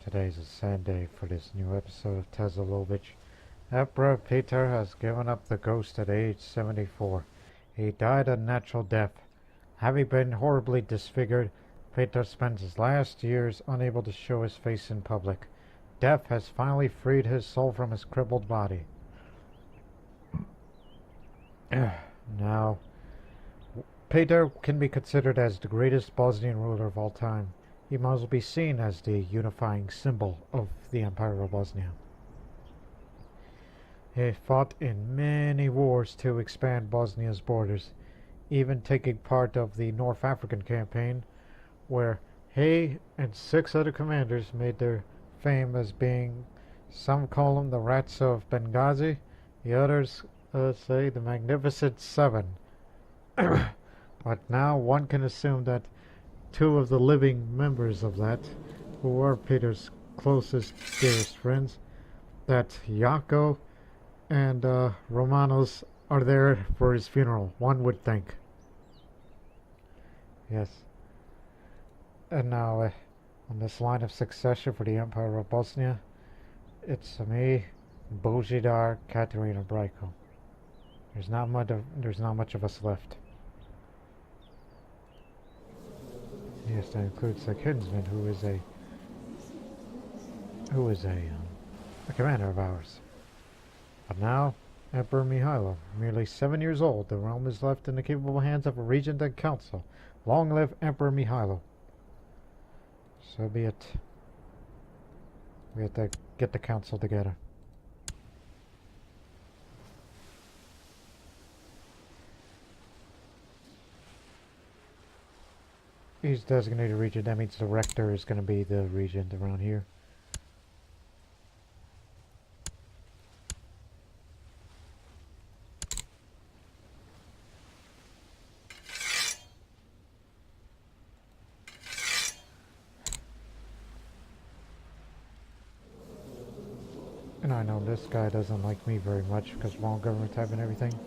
Today's a sad day for this new episode of Tezalovic. Emperor Petar has given up the ghost at age 74. He died a natural death. Having been horribly disfigured, Petar spends his last years unable to show his face in public. Death has finally freed his soul from his crippled body. Now, Petar can be considered as the greatest Bosnian ruler of all time. He must be seen as the unifying symbol of the Empire of Bosnia. He fought in many wars to expand Bosnia's borders, even taking part of the North African campaign, where he and 6 other commanders made their fame as being, some call them the Rats of Benghazi, the others say the Magnificent Seven. But now one can assume that 2 of the living members of that, who were Petar's closest, dearest friends, that Jaco and Romanos are there for his funeral, one would think. Yes. And now, on this line of succession for the Empire of Bosnia, it's me, Božidar, Katarina Brajko. There's not much of us left. Yes, that includes the kinsman, who is a commander of ours. But now, Emperor Mihajlo, merely 7 years old, the realm is left in the capable hands of a regent and council. Long live Emperor Mihajlo. So be it. We have to get the council together. He's designated regent. That means the rector is going to be the regent around here. And I know this guy doesn't like me very much because wrong government type and everything.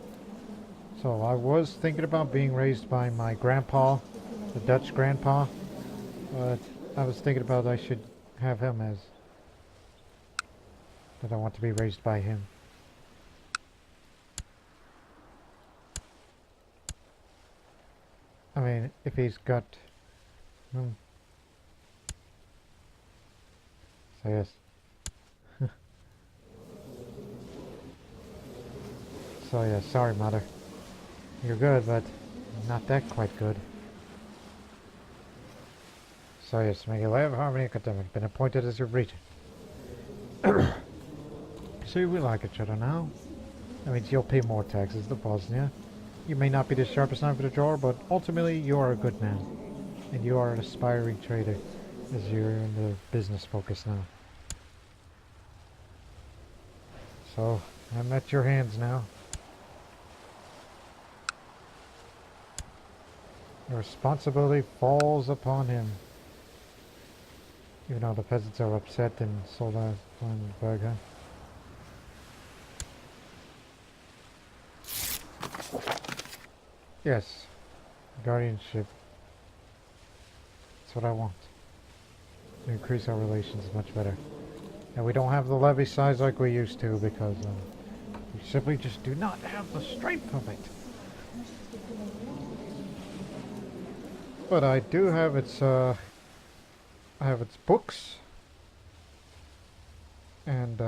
So I was thinking about being raised by my grandpa, the Dutch grandpa, but I was thinking about I should have him as that I want to be raised by him. I mean, if he's got so yes. So yeah, sorry mother. You're good, but not that quite good. So yes, may you live harmony academic, been appointed as your regent. So we like each other now. That means you'll pay more taxes to Bosnia. You may not be the sharpest knife of the drawer, but ultimately you are a good man. And you are an aspiring trader, as you're in the business focus now. So, I'm at your hands now. The responsibility falls upon him. Even though the peasants are upset and sold out on the burger. Yes, guardianship. That's what I want. To increase our relations much better. And we don't have the levy size like we used to because we simply just do not have the strength of it. But I do have its I have its books and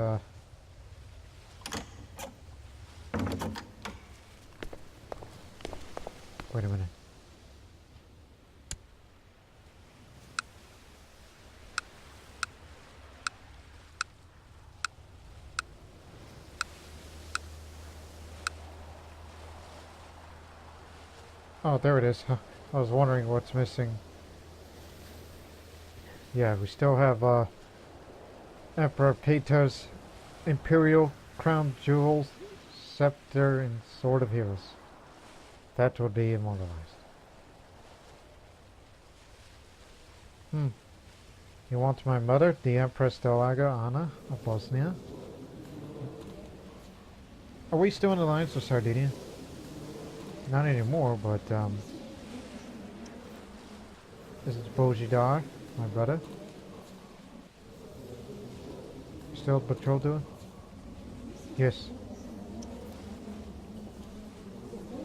wait a minute. Oh, there it is. I was wondering what's missing. Yeah, we still have Emperor Petar's Imperial Crown Jewels, Scepter, and Sword of Heroes. That would be immortalized. You want my mother, the Empress Delaga Anna of Bosnia? Are we still in alliance with Sardinia? Not anymore, but this is Božidar, my brother. Still patrol doing? Yes.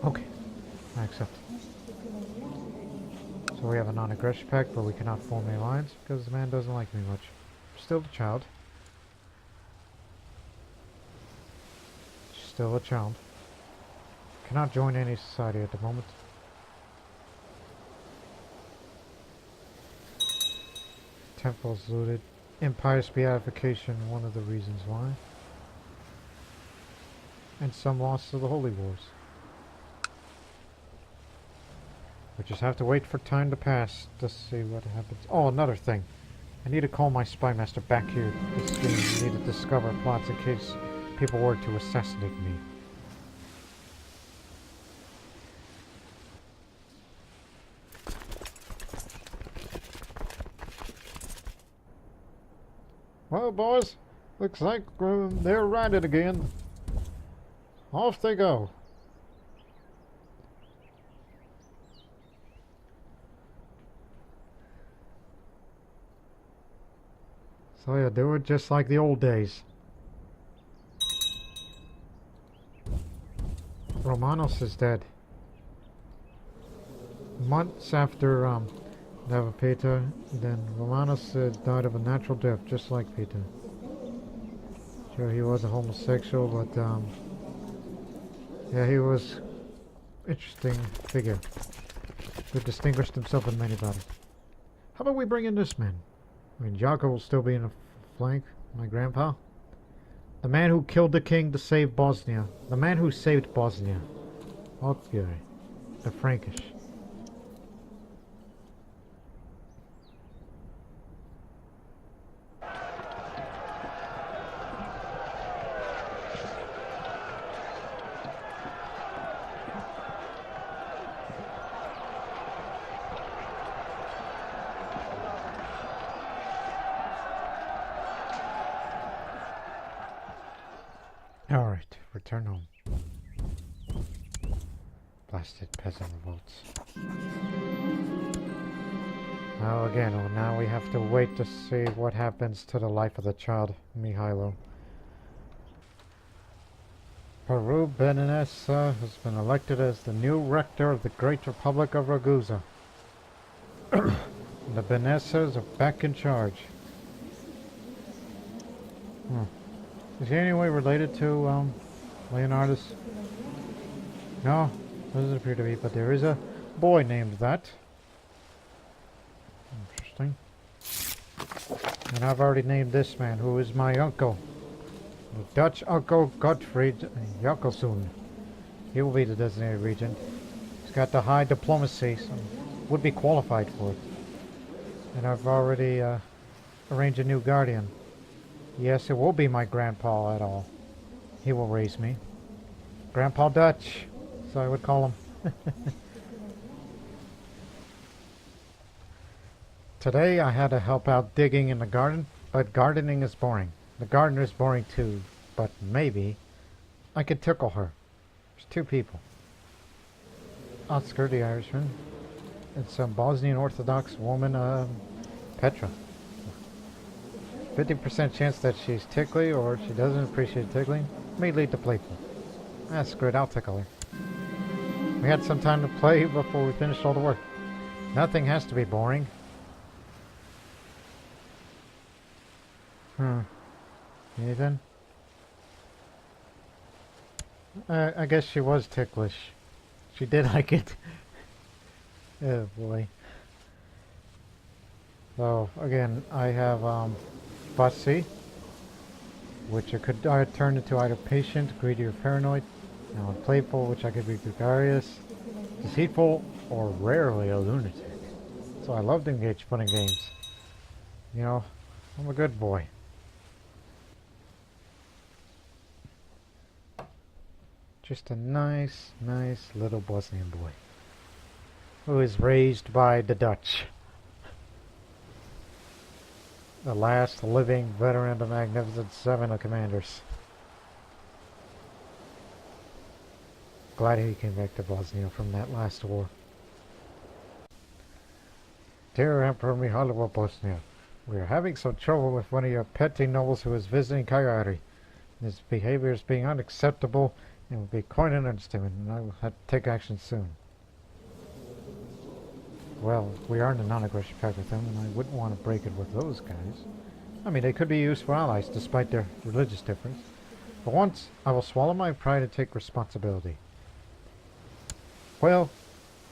Okay. I accept. So we have a non-aggression pact, but we cannot form a alliance because the man doesn't like me much. Still the child. Still a child. Cannot join any society at the moment. Temples looted. Empire's beatification, one of the reasons why. And some loss to the Holy Wars. We just have to wait for time to pass to see what happens. Oh, another thing. I need to call my spy master back here this game. I need to discover plots in case people were to assassinate me. Well, boys, looks like they're riding again. Off they go. So yeah, do it just like the old days. Romanos is dead. Months after Petar, then Romanos died of a natural death, just like Petar. Sure, he was a homosexual, but yeah, he was interesting figure who distinguished himself in many battles. How about we bring in this man? I mean, Jaka will still be in the flank, my grandpa. The man who killed the king to save Bosnia. The man who saved Bosnia. Okay. The Frankish. Alright, return home. Blasted peasant revolts. Now again, now we have to wait to see what happens to the life of the child, Mihajlo. Peru Benenessa has been elected as the new rector of the Great Republic of Ragusa. The Benessas are back in charge. Is he in any way related to Leonardus? No, doesn't appear to be, but there is a boy named that. Interesting. And I've already named this man, who is my uncle. The Dutch uncle Gottfried Jakkelsoen. He will be the designated regent. He's got the high diplomacy, so would be qualified for it. And I've already arranged a new guardian. Yes, it will be my grandpa at all. He will raise me. Grandpa Dutch, so I would call him. Today I had to help out digging in the garden, but gardening is boring. The gardener is boring too, but maybe I could tickle her. There's two people. Oscar the Irishman, and some Bosnian Orthodox woman, Petra. 50% chance that she's tickly or she doesn't appreciate tickling may lead to playful. Ah, screw it, I'll tickle her. We had some time to play before we finished all the work. Nothing has to be boring. Anything? I guess she was ticklish. She did like it. Oh boy. So again, I have fussy, which I could turn into either patient, greedy, or paranoid. Now playful, which I could be gregarious, deceitful, or rarely a lunatic. So I love to engage fun in games. You know, I'm a good boy. Just a nice little Bosnian boy who is raised by the Dutch. The last living veteran of the Magnificent Seven of Commanders. Glad he came back to Bosnia from that last war. Dear Emperor Mihajlo of Bosnia, We're having some trouble with one of your petty nobles who is visiting Kayari. His behavior is being unacceptable and will be quite an understatement, and I will have to take action soon. Well, we are in a non-aggression pact with them, and I wouldn't want to break it with those guys. I mean, they could be useful allies despite their religious difference. For once, I will swallow my pride and take responsibility. Well,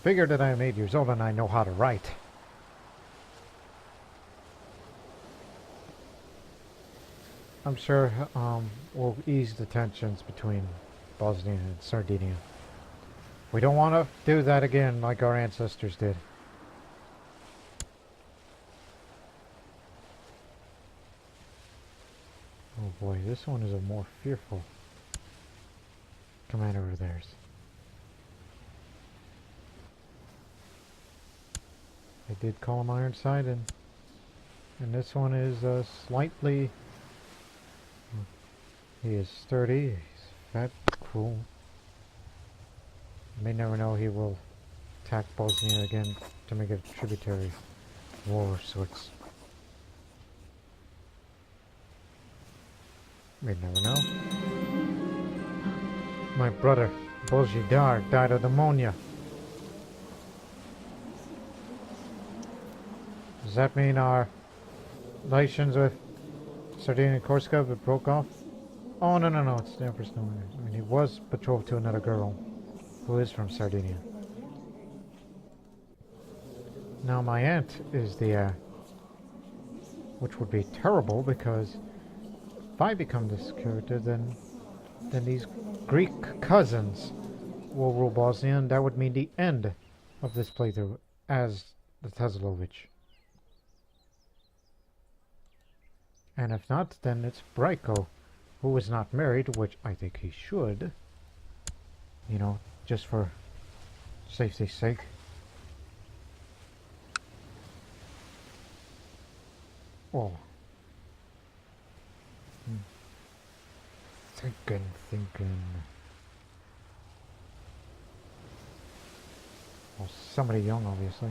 figure that I am 8 years old and I know how to write. I'm sure we'll ease the tensions between Bosnia and Sardinia. We don't want to do that again like our ancestors did. Oh boy, this one is a more fearful commander of theirs. I did call him Ironside, and this one is slightly... He is sturdy, he's fat, cruel. You may never know, he will attack Bosnia again to make a tributary war of sorts. You may never know. My brother, Bozhidar, died of pneumonia. Does that mean our relations with Sardinia and Corsica broke off? Oh, no, it's the Empress. No, I mean, he was betrothed to another girl who is from Sardinia. Now, my aunt is the heir, which would be terrible because if I become this character, then these Greek cousins will rule Bosnia, and that would mean the end of this playthrough as the Tezalovic. And if not, then it's Brajko, who is not married, which I think he should. You know, just for safety's sake. Oh. Thinking. Well, somebody young, obviously.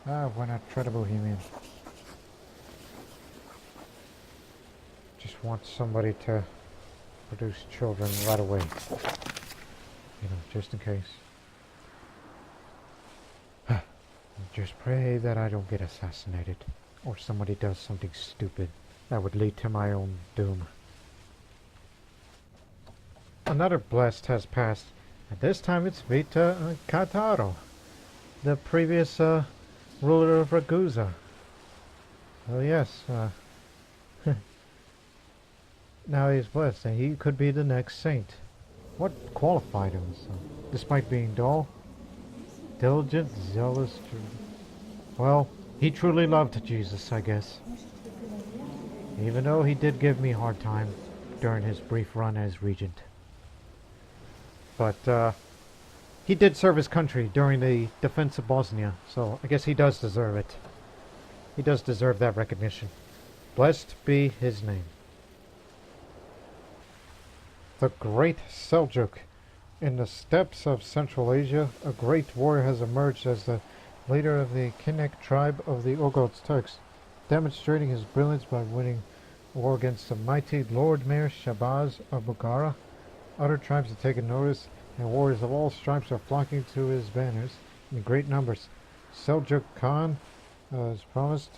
Why not try the Bohemian? Just want somebody to produce children right away. You know, just in case. Just pray that I don't get assassinated. Or somebody does something stupid that would lead to my own doom. Another blessed has passed. And this time it's Vita Cataro, the previous ruler of Ragusa. Oh yes, now he's blessed, and he could be the next saint. What qualified him, despite being dull, diligent, zealous? Well, he truly loved Jesus, I guess. Even though he did give me a hard time during his brief run as regent. But he did serve his country during the defense of Bosnia, so I guess he does deserve it. He does deserve that recognition. Blessed be his name. The Great Seljuk. In the steppes of Central Asia, a great warrior has emerged as the leader of the Kinnek tribe of the Oghuz Turks, demonstrating his brilliance by winning a war against the mighty Lord Mayor Shabazz of Bukhara. Other tribes have taken notice, and warriors of all stripes are flocking to his banners in great numbers. Seljuk Khan has promised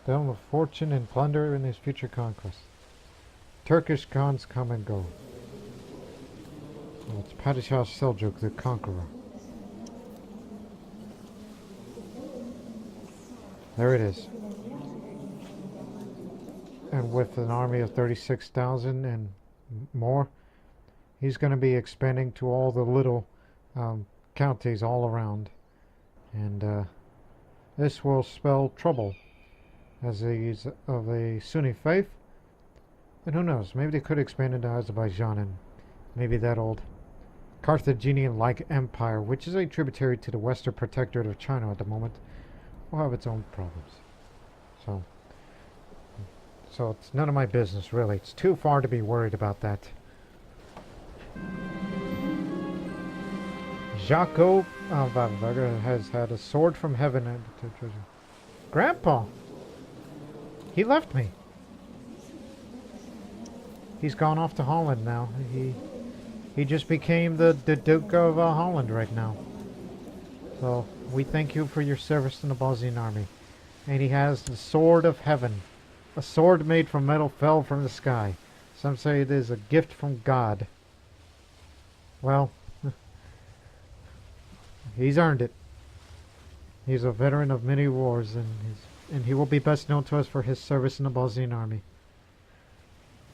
them of fortune and plunder in his future conquests. Turkish Khans come and go. Well, it's Padishah Seljuk, the conqueror. There it is. And with an army of 36,000 and more, he's going to be expanding to all the little counties all around. And this will spell trouble, as he's of a Sunni faith. And who knows, maybe they could expand into Azerbaijan, and maybe that old Carthaginian-like empire, which is a tributary to the Western Protectorate of China at the moment, will have its own problems. So it's none of my business, really. It's too far to be worried about that. Jaco Valverga has had a sword from heaven and treasure. Grandpa! He left me. He's gone off to Holland now. He just became the Duke of Holland right now. So, we thank you for your service in the Bosnian army. And he has the Sword of Heaven. A sword made from metal fell from the sky. Some say it is a gift from God. Well, he's earned it. He's a veteran of many wars, and he will be best known to us for his service in the Bosnian army.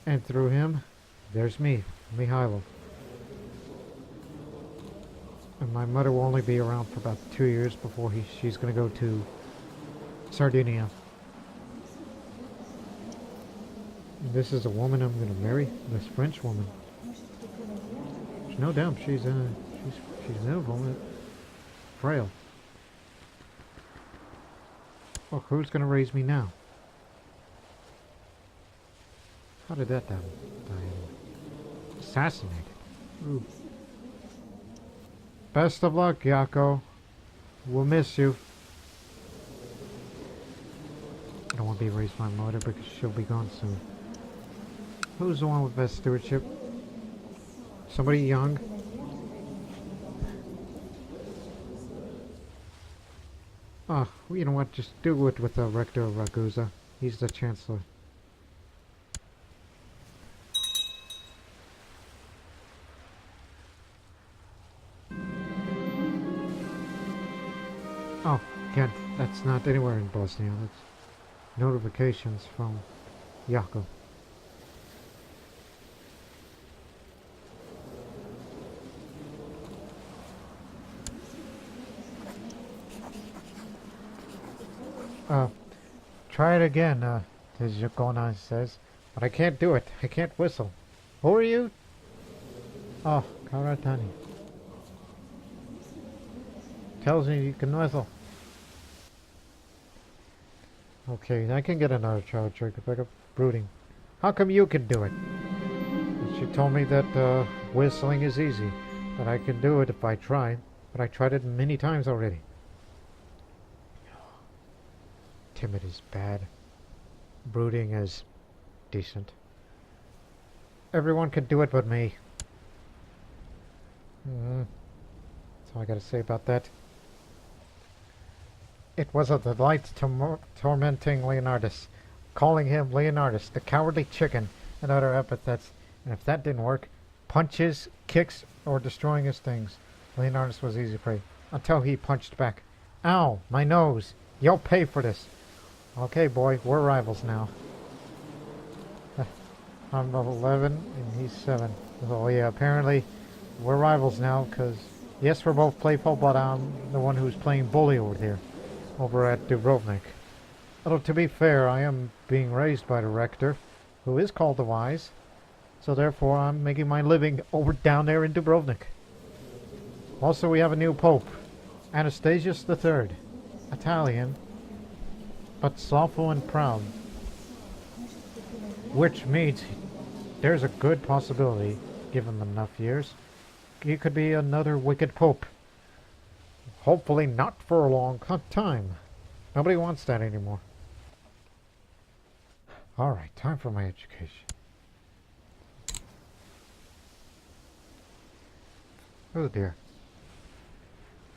And through him, there's me, Mihajlo. And my mother will only be around for about 2 years before she's going to go to Sardinia. And this is a woman I'm going to marry, this French woman. There's no doubt she's beautiful, frail. Well, who's going to raise me now? How did that die? Assassinated. Ooh. Best of luck, Yako. We'll miss you. I don't want to be raised by my mother because she'll be gone soon. Who's the one with best stewardship? Somebody young? Oh, well, you know what? Just do it with the Rector of Ragusa. He's the Chancellor. Oh, Kent, that's not anywhere in Bosnia. That's notifications from Yako. Try it again, Tezalovic says. But I can't do it. I can't whistle. Who are you? Oh, Karatani. Tells me you can whistle. Okay, I can get another child trick if I go brooding. How come you can do it? She told me that whistling is easy, that I can do it if I try, but I tried it many times already. Timid is bad. Brooding is decent. Everyone can do it but me. That's all I gotta say about that. It was a delight tormenting Leonardus, calling him Leonardus, the cowardly chicken, and other epithets. And if that didn't work, punches, kicks, or destroying his things. Leonardus was easy prey, until he punched back. Ow, my nose! You'll pay for this! Okay, boy, we're rivals now. I'm 11 and he's 7. So yeah, apparently we're rivals now, because yes, we're both playful, but I'm the one who's playing bully over there, over at Dubrovnik. Although to be fair, I am being raised by the rector, who is called the Wise, so therefore I'm making my living over down there in Dubrovnik. Also, we have a new pope, Anastasius III, Italian, but slothful and proud, which means there's a good possibility, given them enough years, he could be another wicked pope. Hopefully not for a long time. Nobody wants that anymore. Alright, time for my education. Oh dear.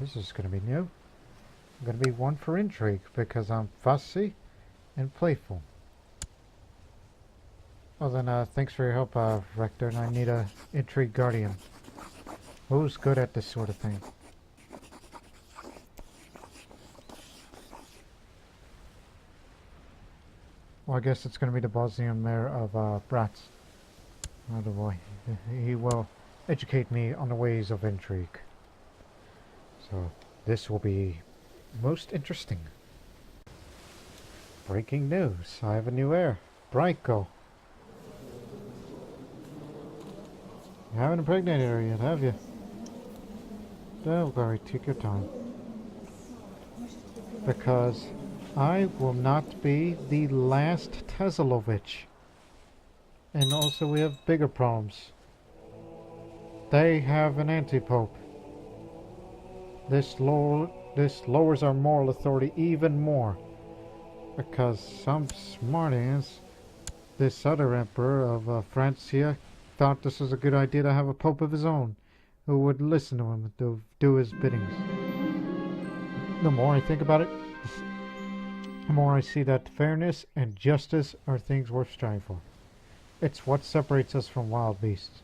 This is going to be new. I'm going to be one for intrigue because I'm fussy and playful. Well then, thanks for your help, Rector. I need a intrigue guardian. Who's good at this sort of thing? Well, I guess it's going to be the Bosnian mayor of Brats. Oh boy. He will educate me on the ways of intrigue. So, this will be most interesting. Breaking news. I have a new heir. Branko. You haven't impregnated her yet, have you? Don't worry, take your time. Because I will not be the last Tezalovic. And also we have bigger problems. They have an anti-pope. This lowers our moral authority even more. Because some smartass, this other emperor of Francia, thought this was a good idea to have a pope of his own who would listen to him to do his biddings. The more I think about it, the more I see that fairness and justice are things worth striving for. It's what separates us from wild beasts.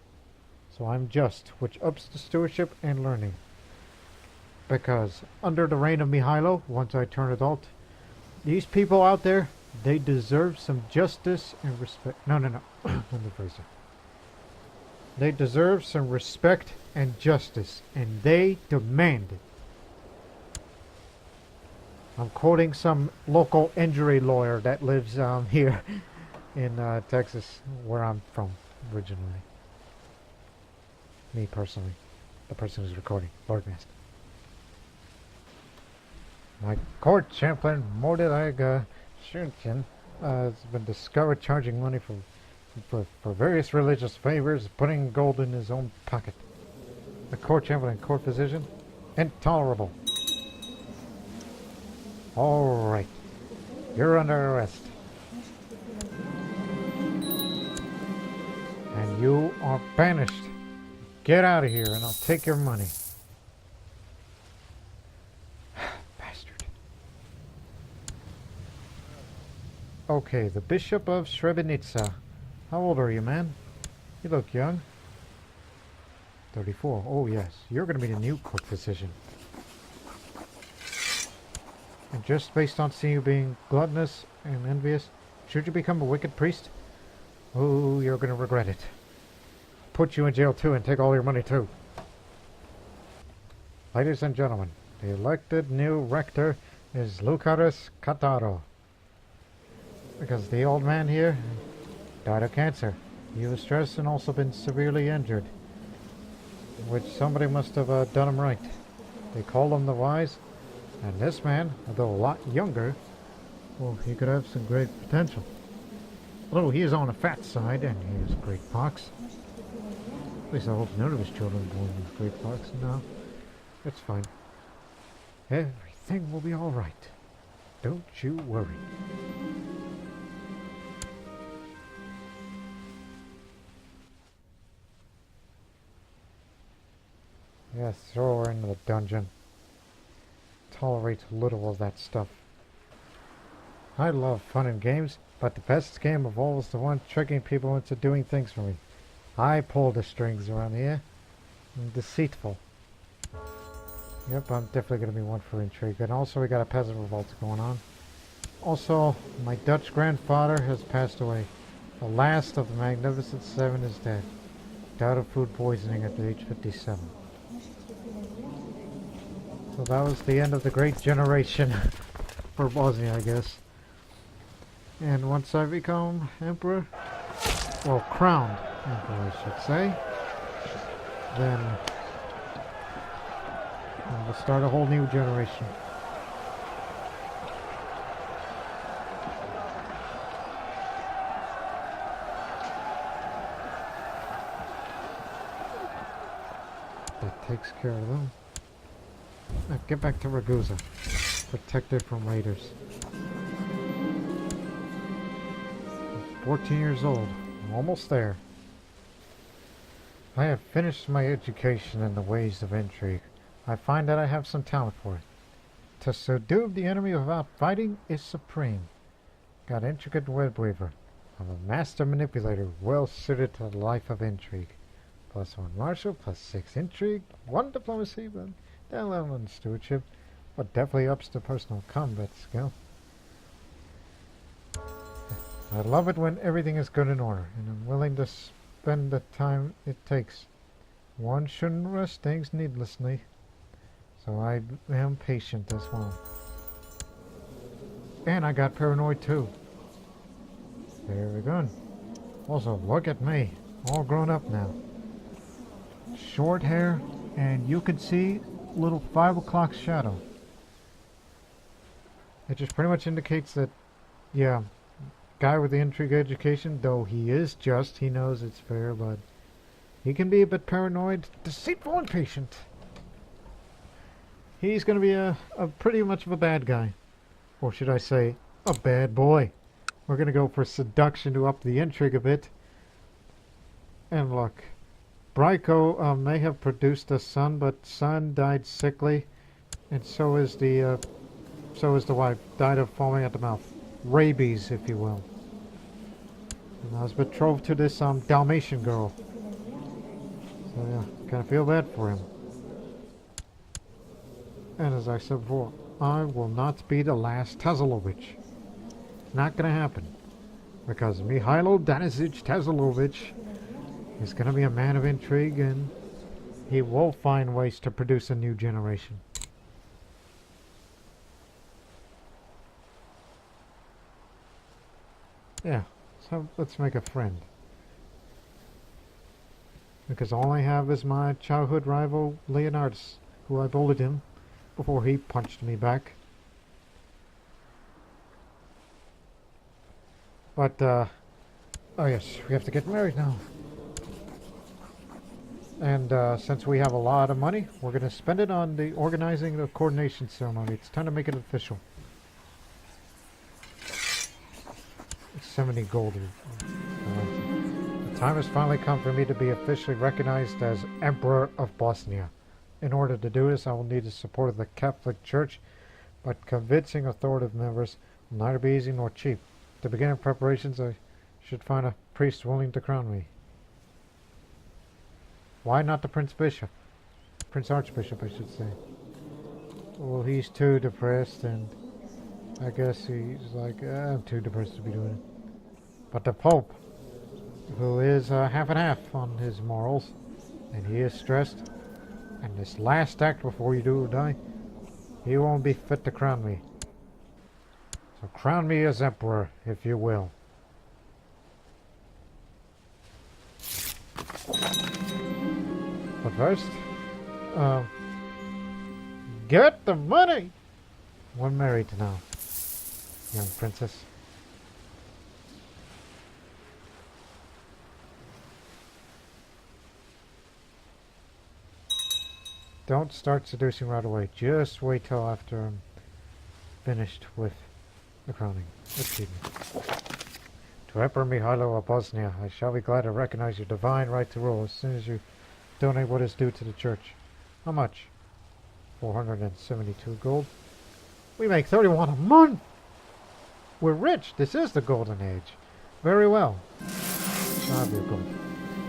So I'm just, which ups the stewardship and learning. Because under the reign of Mihajlo, once I turn adult, these people out there, they deserve some justice and respect. No. Let me phrase it. They deserve some respect and justice, and they demand it. I'm quoting some local injury lawyer that lives here in Texas, where I'm from originally. Me personally, the person who's recording, Lord Master. My court champion, Mordecai Shunkin, has been discovered charging money for various religious favors, putting gold in his own pocket. The court champion and court physician, intolerable. All right, you're under arrest. And you are banished. Get out of here and I'll take your money. Bastard. Okay, the Bishop of Srebrenica. How old are you, man? You look young. 34. Oh, yes. You're going to be the new court physician. And just based on seeing you being gluttonous and envious, should you become a wicked priest? Oh, you're going to regret it. Put you in jail too and take all your money too. Ladies and gentlemen, the elected new rector is Lucaris Cataro. Because the old man here died of cancer. He was stressed and also been severely injured. Which somebody must have done him right. They call him the wise. And this man, although a lot younger, well, he could have some great potential. Although he is on the fat side and he has great pox. At least I hope none of his children are born with great pox. No, it's fine. Everything will be alright. Don't you worry. Yes, throw her into the dungeon. Tolerate little of that stuff. I love fun and games, but the best game of all is the one tricking people into doing things for me. I pull the strings around here. I'm deceitful. Yep, I'm definitely going to be one for intrigue. And also we got a peasant revolt going on. Also, my Dutch grandfather has passed away. The last of the Magnificent Seven is dead. Died of food poisoning at the age 57. So that was the end of the great generation for Bosnia, I guess. And once I become emperor, well, crowned emperor, I should say, then we'll start a whole new generation. That takes care of them. Now get back to Ragusa. Protected from raiders. I'm 14 years old. I'm almost there. I have finished my education in the ways of intrigue. I find that I have some talent for it. To subdue the enemy without fighting is supreme. Got intricate web weaver. I'm a master manipulator, well suited to the life of intrigue. +1 martial, +6 intrigue, 1 diplomacy, but down 11 stewardship, but definitely ups the personal combat skill. I love it when everything is good in order, and I'm willing to spend the time it takes. One shouldn't rush things needlessly, so I am patient as well. And I got paranoid too. Very good. Also, look at me, all grown up now. Short hair, and you can see little 5 o'clock shadow. It just pretty much indicates that, yeah, guy with the intrigue education, though he is just, he knows it's fair, but he can be a bit paranoid, deceitful, and patient. He's going to be a pretty much of a bad guy. Or should I say, a bad boy. We're gonna go for seduction to up the intrigue a bit. And look, Bryko may have produced a son, but son died sickly, and so is the wife. Died of foaming at the mouth, rabies, if you will. And I was betrothed to this Dalmatian girl. So yeah, kind of feel bad for him. And as I said before, I will not be the last Tezalovic. It's not going to happen. Because Mihajlo Tezalovic is going to be a man of intrigue, and he will find ways to produce a new generation. Yeah, so let's make a friend. Because all I have is my childhood rival, Leonardus, who I bullied him before he punched me back. But, oh yes, we have to get married now. And since we have a lot of money, we're going to spend it on the organizing the coordination ceremony. It's time to make it official. 70 gold. The time has finally come for me to be officially recognized as Emperor of Bosnia. In order to do this, I will need the support of the Catholic Church, but convincing authoritative members will neither be easy nor cheap. To begin preparations, I should find a priest willing to crown me. Why not the Prince Archbishop, I should say. Well, he's too depressed, and I guess he's like, I'm too depressed to be doing it. But the Pope, who is half and half on his morals, and he is stressed, and this last act before you do die, he won't be fit to crown me. So crown me as Emperor, if you will. But first, get the money! We're married now, young princess. Don't start seducing right away. Just wait till after I'm finished with the crowning. Excuse me. To Emperor Mihajlo of Bosnia, I shall be glad to recognize your divine right to rule as soon as you donate what is due to the church. How much? 472 gold. We make 31 a month! We're rich. This is the golden age. Very well. Shall have your gold.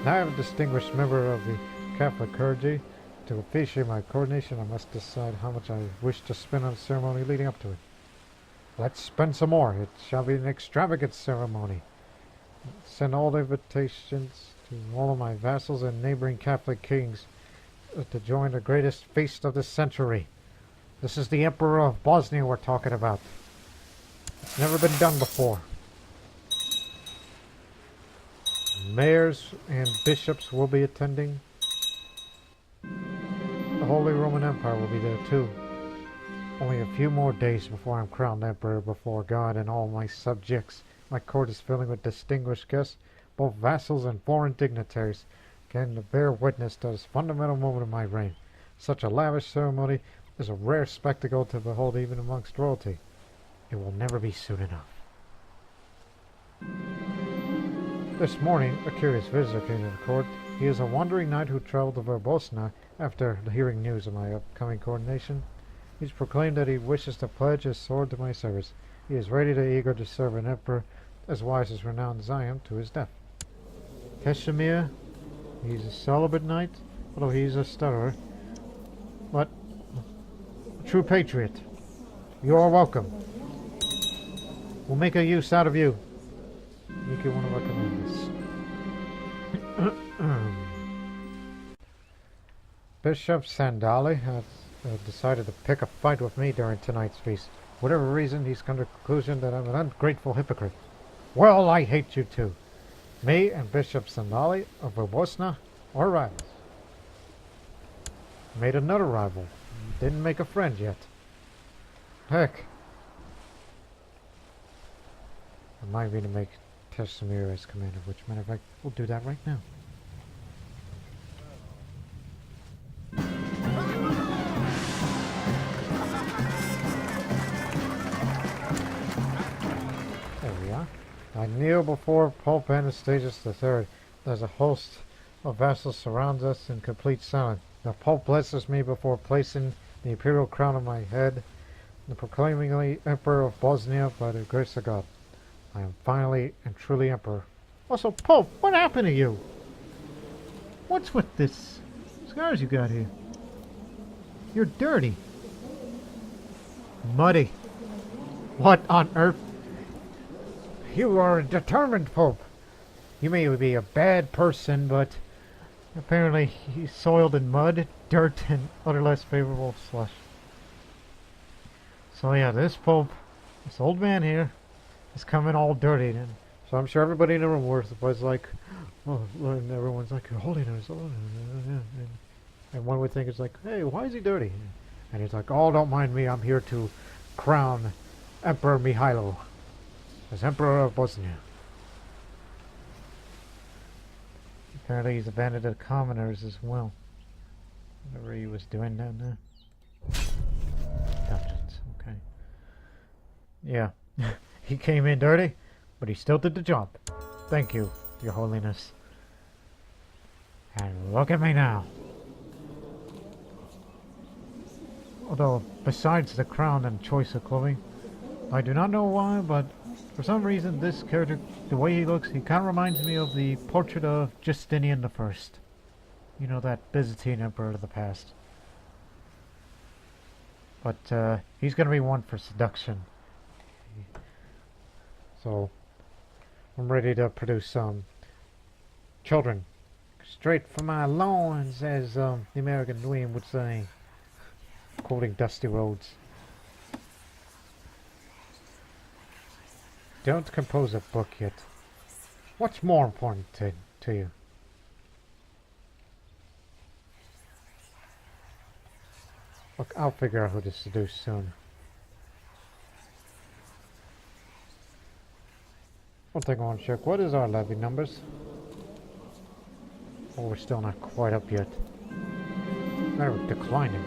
Now I am a distinguished member of the Catholic clergy. To officiate my coordination, I must decide how much I wish to spend on the ceremony leading up to it. Let's spend some more. It shall be an extravagant ceremony. Send all the invitations to all of my vassals and neighboring Catholic kings to join the greatest feast of the century. This is the Emperor of Bosnia we're talking about. It's never been done before. Mayors and bishops will be attending. The Holy Roman Empire will be there too. Only a few more days before I'm crowned Emperor before God and all my subjects. My court is filling with distinguished guests, both vassals and foreign dignitaries, can bear witness to this fundamental moment of my reign. Such a lavish ceremony is a rare spectacle to behold even amongst royalty. It will never be soon enough. This morning, a curious visitor came to the court. He is a wandering knight who traveled to Bosnia after hearing news of my upcoming coronation. He's proclaimed that he wishes to pledge his sword to my service. He is ready and eager to serve an emperor as wise as renowned as I am to his death. Kashmir, he's a celibate knight, although he's a stutterer, but a true patriot. You are welcome. We'll make a use out of you. Make you one of our commanders. Bishop Sandali has decided to pick a fight with me during tonight's feast. For whatever reason, he's come to the conclusion that I'm an ungrateful hypocrite. Well, I hate you too. Me and Bishop Sandali of Bosnia are rivals. Made another rival. Didn't make a friend yet. Heck. Remind me to make Tezalovic as commander, which matter of fact, we'll do that right now. I kneel before Pope Anastasius III. There's a host of vassals surrounds us in complete silence. The Pope blesses me before placing the imperial crown on my head and proclaiming me Emperor of Bosnia by the grace of God. I am finally and truly Emperor. Also, Pope, what happened to you? What's with this scars you got here? You're dirty. Muddy. What on earth? You are a determined Pope. You may be a bad person, but apparently he's soiled in mud, dirt, and other less favorable slush. So yeah, this Pope, this old man here, is coming all dirty. And so I'm sure everybody in the room was like, oh, and everyone's like, holiness, oh, and one would think it's like, hey, why is he dirty? And he's like, oh, don't mind me, I'm here to crown Emperor Mihajlo as Emperor of Bosnia. Apparently he's abandoned the commoners as well. Whatever he was doing down there. Dungeons, okay. Yeah, he came in dirty, but he still did the job. Thank you, Your Holiness. And look at me now. Although, besides the crown and choice of clothing, I do not know why, but for some reason this character, the way he looks, he kind of reminds me of the portrait of Justinian I. You know, that Byzantine emperor of the past. But he's going to be one for seduction. So, I'm ready to produce some children. Straight from my loins, as the American Dweeb would say. Quoting Dusty Rhodes. Don't compose a book yet. What's more important to you? Look, I'll figure out who to seduce soon. One thing I want to check. What is our levy numbers? Oh, we're still not quite up yet. They're declining.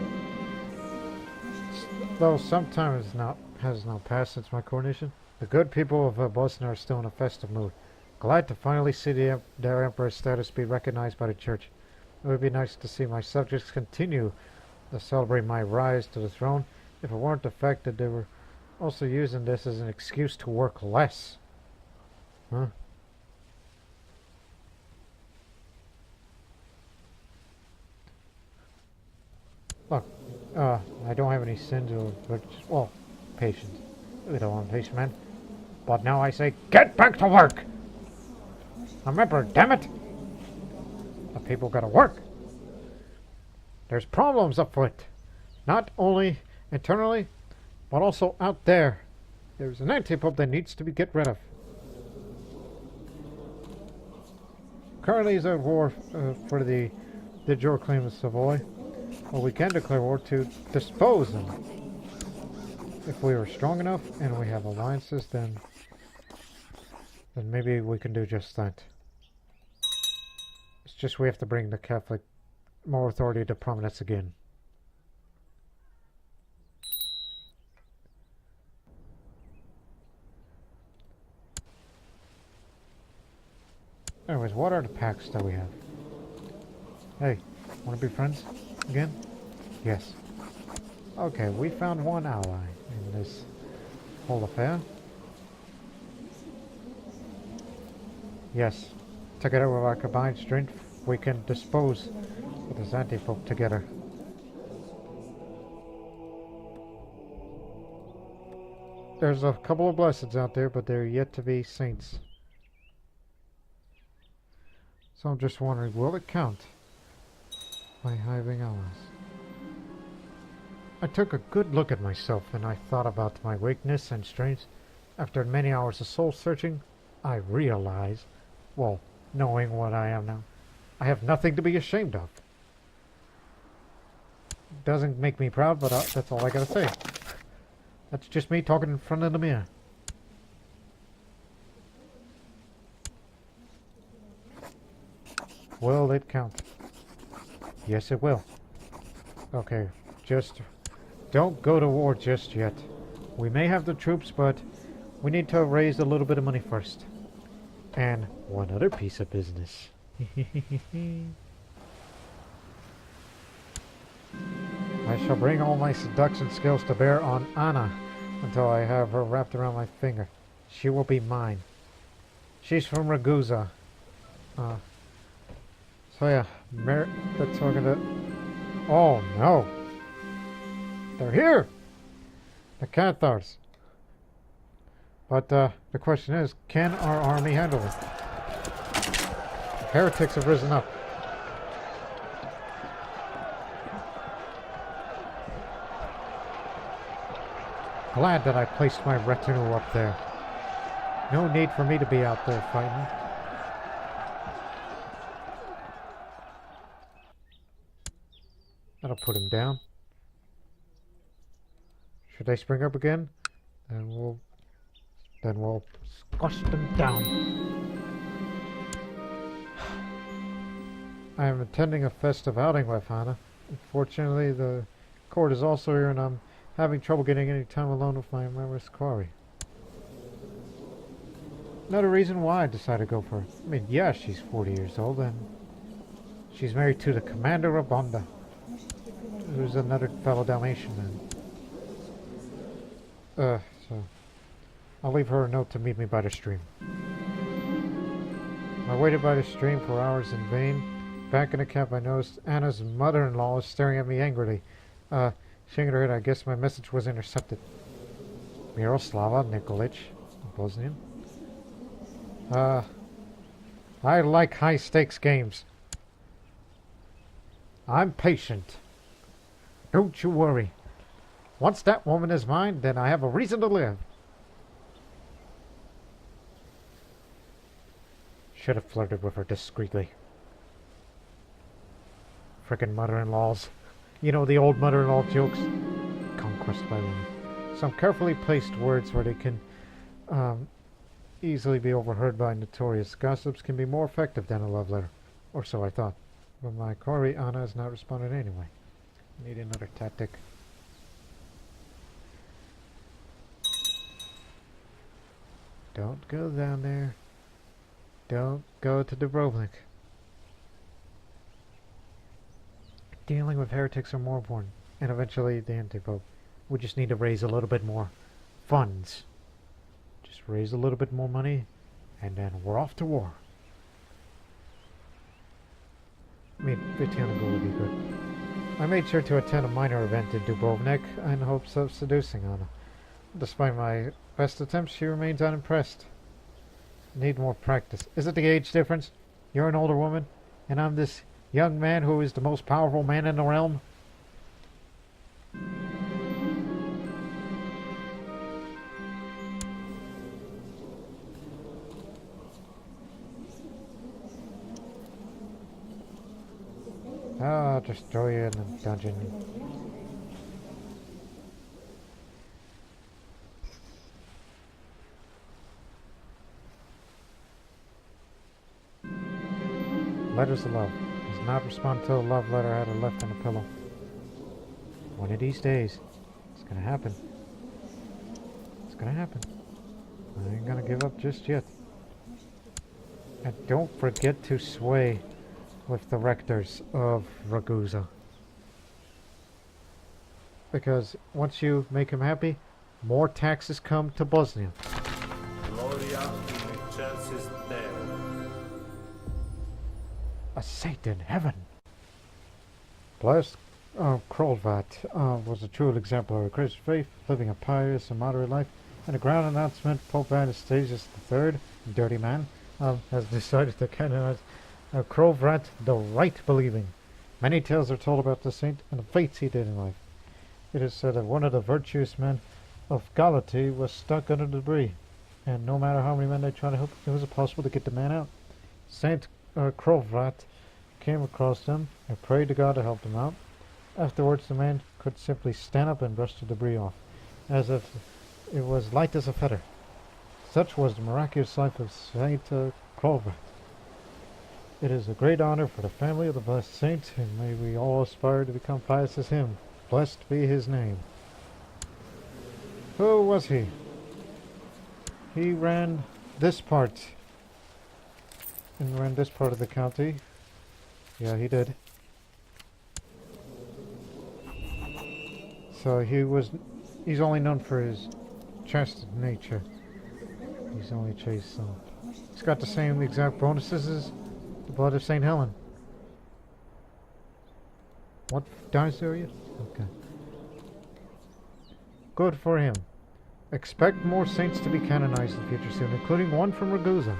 Though some time has now passed since my coronation, the good people of Bosnia are still in a festive mood. Glad to finally see their emperor's status be recognized by the church. It would be nice to see my subjects continue to celebrate my rise to the throne if it weren't the fact that they were also using this as an excuse to work less. Huh? Look, I don't have any sins or, well, patience. We don't want patience, man. But now I say, get back to work! Remember, damn it! The people gotta work. There's problems afoot. Not only internally, but also out there. There's an anti-pope that needs to be get rid of. Currently is at war for the jure claim of Savoy. Well, we can declare war to dispose them. If we are strong enough and we have alliances, then maybe we can do just that. It's just we have to bring the Catholic moral authority to prominence again. Anyways, what are the pacts that we have? Hey, want to be friends again? Yes. Okay, we found one ally in this whole affair. Yes, together with our combined strength, we can dispose of this anti-pope together. There's a couple of blesseds out there, but they're yet to be saints. So I'm just wondering, will it count by having allies? I took a good look at myself and I thought about my weakness and strengths. After many hours of soul searching, I realized, well, knowing what I am now, I have nothing to be ashamed of. Doesn't make me proud, but that's all I gotta say. That's just me talking in front of the mirror. Will it count? Yes, it will. Okay, just don't go to war just yet. We may have the troops, but we need to raise a little bit of money first. And one other piece of business. I shall bring all my seduction skills to bear on Anna until I have her wrapped around my finger. She will be mine. She's from Ragusa. So yeah, that's talking to... Oh no! They're here! The Cathars. But the question is, can our army handle it? The heretics have risen up. Glad that I placed my retinue up there. No need for me to be out there fighting. That'll put him down. Should they spring up again? Then we'll squash them down. I am attending a festive outing with Hannah. Unfortunately, the court is also here, and I'm having trouble getting any time alone with my amorous quarry. Another reason why I decided to go for her. I mean, yeah, she's 40 years old, and she's married to the commander of Bonda, who's another fellow Dalmatian man. So I'll leave her a note to meet me by the stream. I waited by the stream for hours in vain. Back in the camp, I noticed Anna's mother-in-law was staring at me angrily. Shaking her head, I guess my message was intercepted. Miroslava Nikolic, Bosnian. I like high-stakes games. I'm patient. Don't you worry. Once that woman is mine, then I have a reason to live. Should have flirted with her discreetly. Frickin' mother-in-laws. You know, the old mother-in-law jokes. Conquest by women. Some carefully placed words where they can easily be overheard by notorious gossips can be more effective than a love letter. Or so I thought. But my quarry, Anna, has not responded anyway. Need another tactic. Don't go down there. Don't go to Dubrovnik. Dealing with heretics are more important. And eventually the anti-pope. We just need to raise a little bit more funds. Just raise a little bit more money. And then we're off to war. I mean, 1500 gold would be good. I made sure to attend a minor event in Dubrovnik in hopes of seducing Anna. Despite my best attempts, she remains unimpressed. Need more practice. Is it the age difference? You're an older woman, and I'm this young man who is the most powerful man in the realm? I'll just throw you in the dungeon. Letters of love. Does not respond till a love letter had her left on a pillow. One of these days, it's gonna happen. It's gonna happen. I ain't gonna give up just yet. And don't forget to sway with the rectors of Ragusa. Because once you make him happy, more taxes come to Bosnia. Gloria in excelsis Deo. A saint in heaven. Blessed Krolvat was a true example of a Christian faith, living a pious and moderate life. In a ground announcement, Pope Anastasius III, dirty man, has decided to canonize Krolvat the right believing. Many tales are told about the saint and the feats he did in life. It is said that one of the virtuous men of Galati was stuck under debris, and no matter how many men they tried to help, it was impossible to get the man out. Saint Krolvat came across him and prayed to God to help him out. Afterwards, the man could simply stand up and brush the debris off, as if it was light as a feather. Such was the miraculous life of Saint Krolvat. It is a great honor for the family of the blessed saint, and may we all aspire to become pious as him. Blessed be his name. Who was he? He ran this part and ran this part of the county. Yeah, he did. So he's only known for his chested nature. He's only chased some. He's got the same exact bonuses as the Blood of St. Helen. What dynasty are you? Okay. Good for him. Expect more saints to be canonized in the future soon, including one from Ragusa.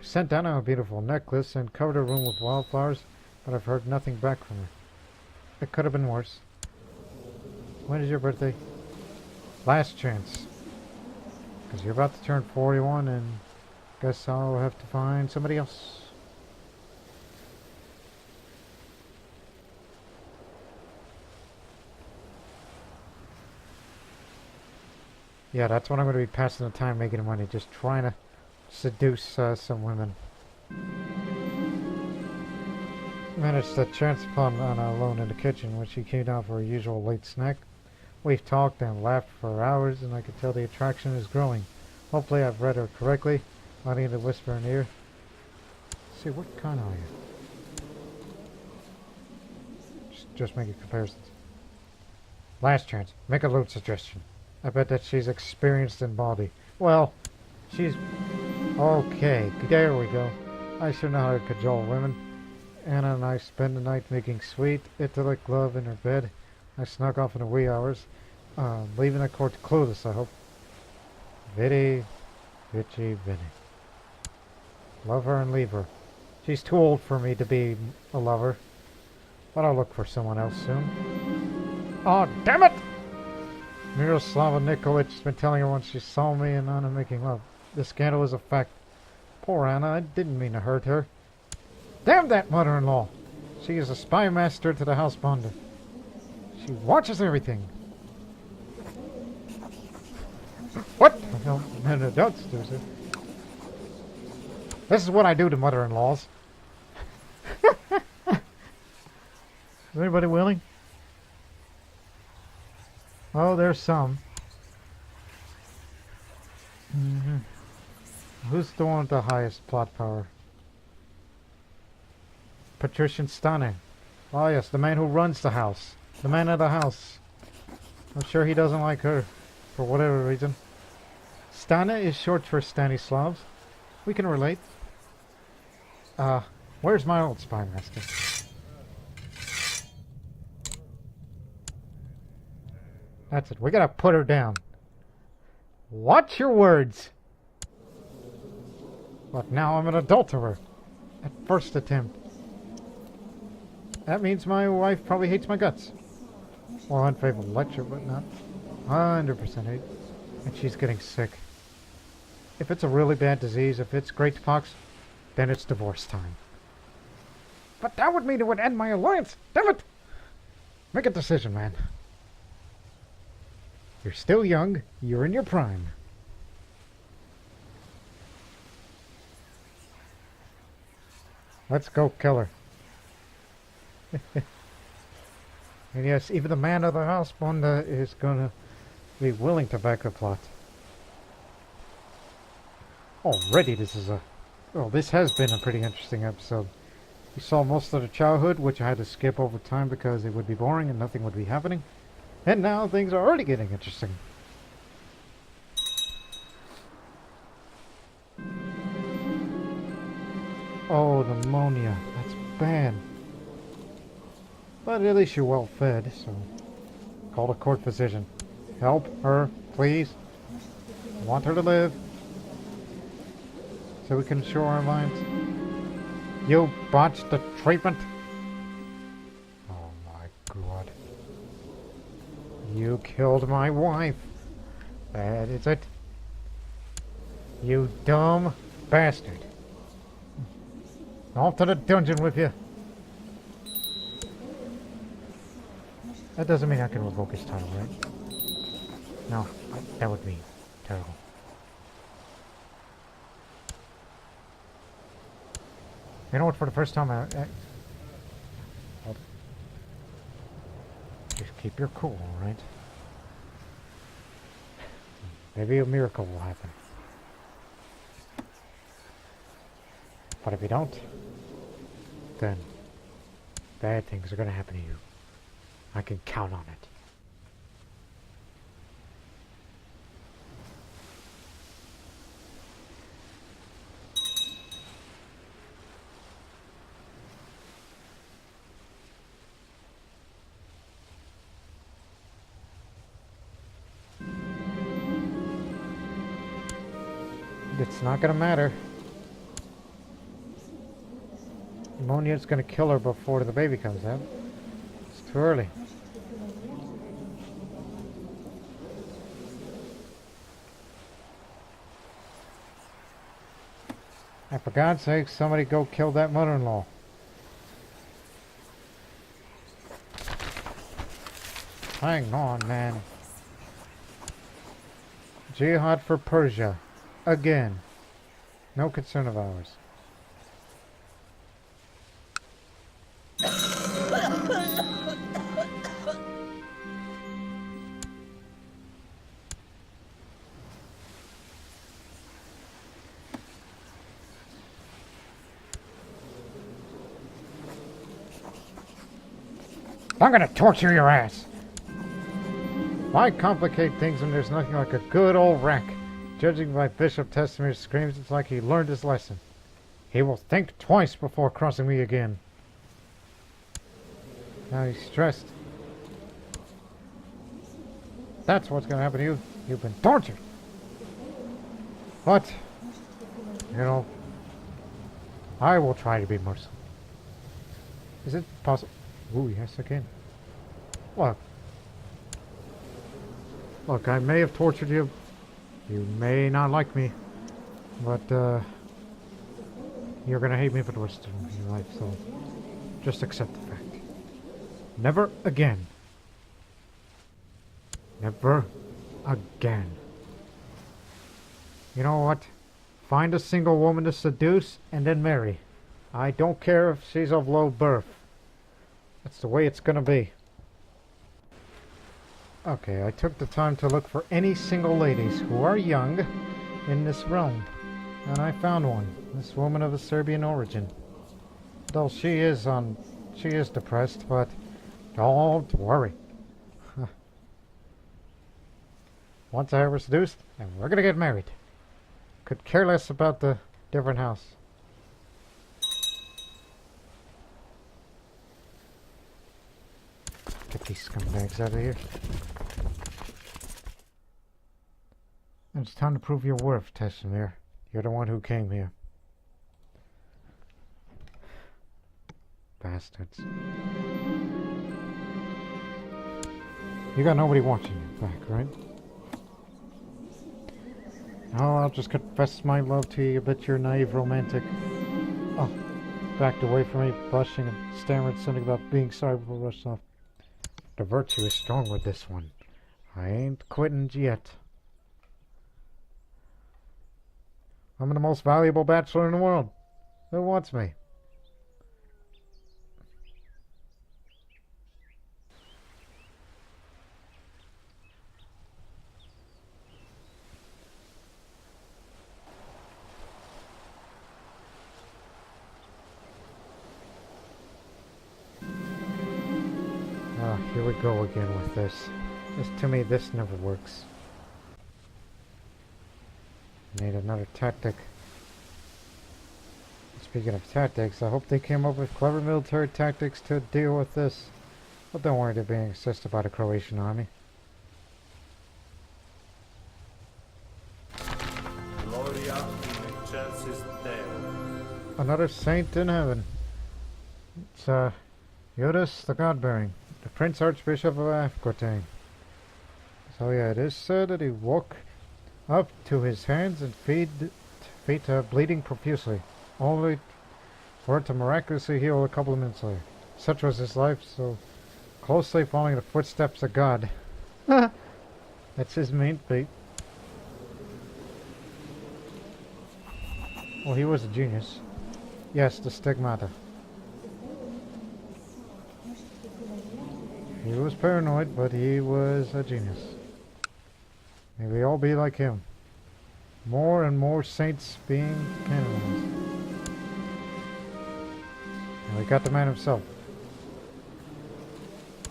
Sent Anna a beautiful necklace and covered her room with wildflowers, but I've heard nothing back from her. It could have been worse. When is your birthday? Last chance. Because you're about to turn 41 and guess I'll have to find somebody else. Yeah, that's what I'm going to be passing the time making money, just trying to seduce some women. Managed to chance upon Anna alone in the kitchen when she came down for her usual late snack. We've talked and laughed for hours, and I can tell the attraction is growing. Hopefully I've read her correctly. I need to whisper in her ear. See, what kind are you? Just making comparisons. Last chance. Make a load suggestion. I bet that she's experienced in body. Well, she's... Okay, there we go. I sure know how to cajole women. Anna and I spend the night making sweet, idyllic love in her bed. I snuck off in the wee hours, leaving the court clueless, I hope. Vitty, Vitchy, Vinny. Love her and leave her. She's too old for me to be a lover. But I'll look for someone else soon. Oh, damn it! Miroslava Nikolich's been telling her once she saw me and Anna making love. The scandal is a fact. Poor Anna, I didn't mean to hurt her. Damn that mother-in-law! She is a spy master to the house Bonda. She watches everything. What the hell? No, don't do this. This is what I do to mother-in-laws. Is anybody willing? Oh, there's some. Who's the one with the highest plot power? Patrician Stane. Oh yes, the man who runs the house. The man of the house. I'm sure he doesn't like her. For whatever reason. Stana is short for Stanislavs. We can relate. Where's my old spy master? That's it. We gotta put her down. Watch your words. But now I'm an adulterer. At first attempt. That means my wife probably hates my guts. Well, unfavorable lecture, but not 100% hate. And she's getting sick. If it's a really bad disease, if it's great pox, then it's divorce time. But that would mean it would end my alliance. Damn it! Make a decision, man. You're still young. You're in your prime. Let's go kill her. And yes, even the man of the house, Bonda, is gonna be willing to back the plot. Already this is this has been a pretty interesting episode. We saw most of the childhood, which I had to skip over time because it would be boring and nothing would be happening. And now things are already getting interesting. Oh, pneumonia. That's bad. But at least you're well fed, so... Call the court physician. Help her, please. I want her to live. So we can assure our minds. You botched the treatment? Oh my god. You killed my wife. That is it. You dumb bastard. Off to the dungeon with you. That doesn't mean I can revoke his title, right? No, that would be terrible. You know what, for the first time hold it. Just keep your cool, alright? Maybe a miracle will happen. But if you don't, then bad things are going to happen to you. I can count on it. It's not gonna matter. Ammonia's gonna kill her before the baby comes out. It's too early. And for God's sake, somebody go kill that mother-in-law. Hang on, man. Jihad for Persia. Again. No concern of ours. I'm gonna torture your ass! Why complicate things when there's nothing like a good old rack? Judging by Bishop Testamir's screams, it's like he learned his lesson. He will think twice before crossing me again. Now he's stressed. That's what's gonna happen to you. You've been tortured. But, you know, I will try to be merciful. Is it possible? Ooh, yes, I can. Look, I may have tortured you. You may not like me, but you're gonna hate me for the rest of your life, so just accept the fact. Never again. Never again. You know what? Find a single woman to seduce and then marry. I don't care if she's of low birth. That's the way it's gonna be. Okay, I took the time to look for any single ladies who are young in this realm. And I found one. This woman of a Serbian origin. Though she is depressed, but don't worry. Once I have her seduced, and we're gonna get married. Could care less about the different house. Get these scumbags out of here. And it's time to prove your worth, Tezalovic. You're the one who came here. Bastards. You got nobody watching you back, right? Oh, I'll just confess my love to you, but you're naive romantic. Oh, backed away from me, blushing and stammered something about being sorry before rushed off. The virtue is strong with this one. I ain't quitting yet. I'm the most valuable bachelor in the world. Who wants me? Here we go again with this. To me, this never works. Need another tactic. Speaking of tactics, I hope they came up with clever military tactics to deal with this. But don't worry, they're being assisted by the Croatian army. Gloria in excelsis Deo. Another saint in heaven. It's Judas the God-bearing, the Prince Archbishop of Aquitaine. So yeah, it is said that he woke up to his hands and feet bleeding profusely, only for it to miraculously heal a couple of minutes later. Such was his life, so closely following the footsteps of God. That's his main fate. Well, he was a genius. Yes, the stigmata. He was paranoid, but he was a genius. May we all be like him. More and more saints being canonized. We got the man himself.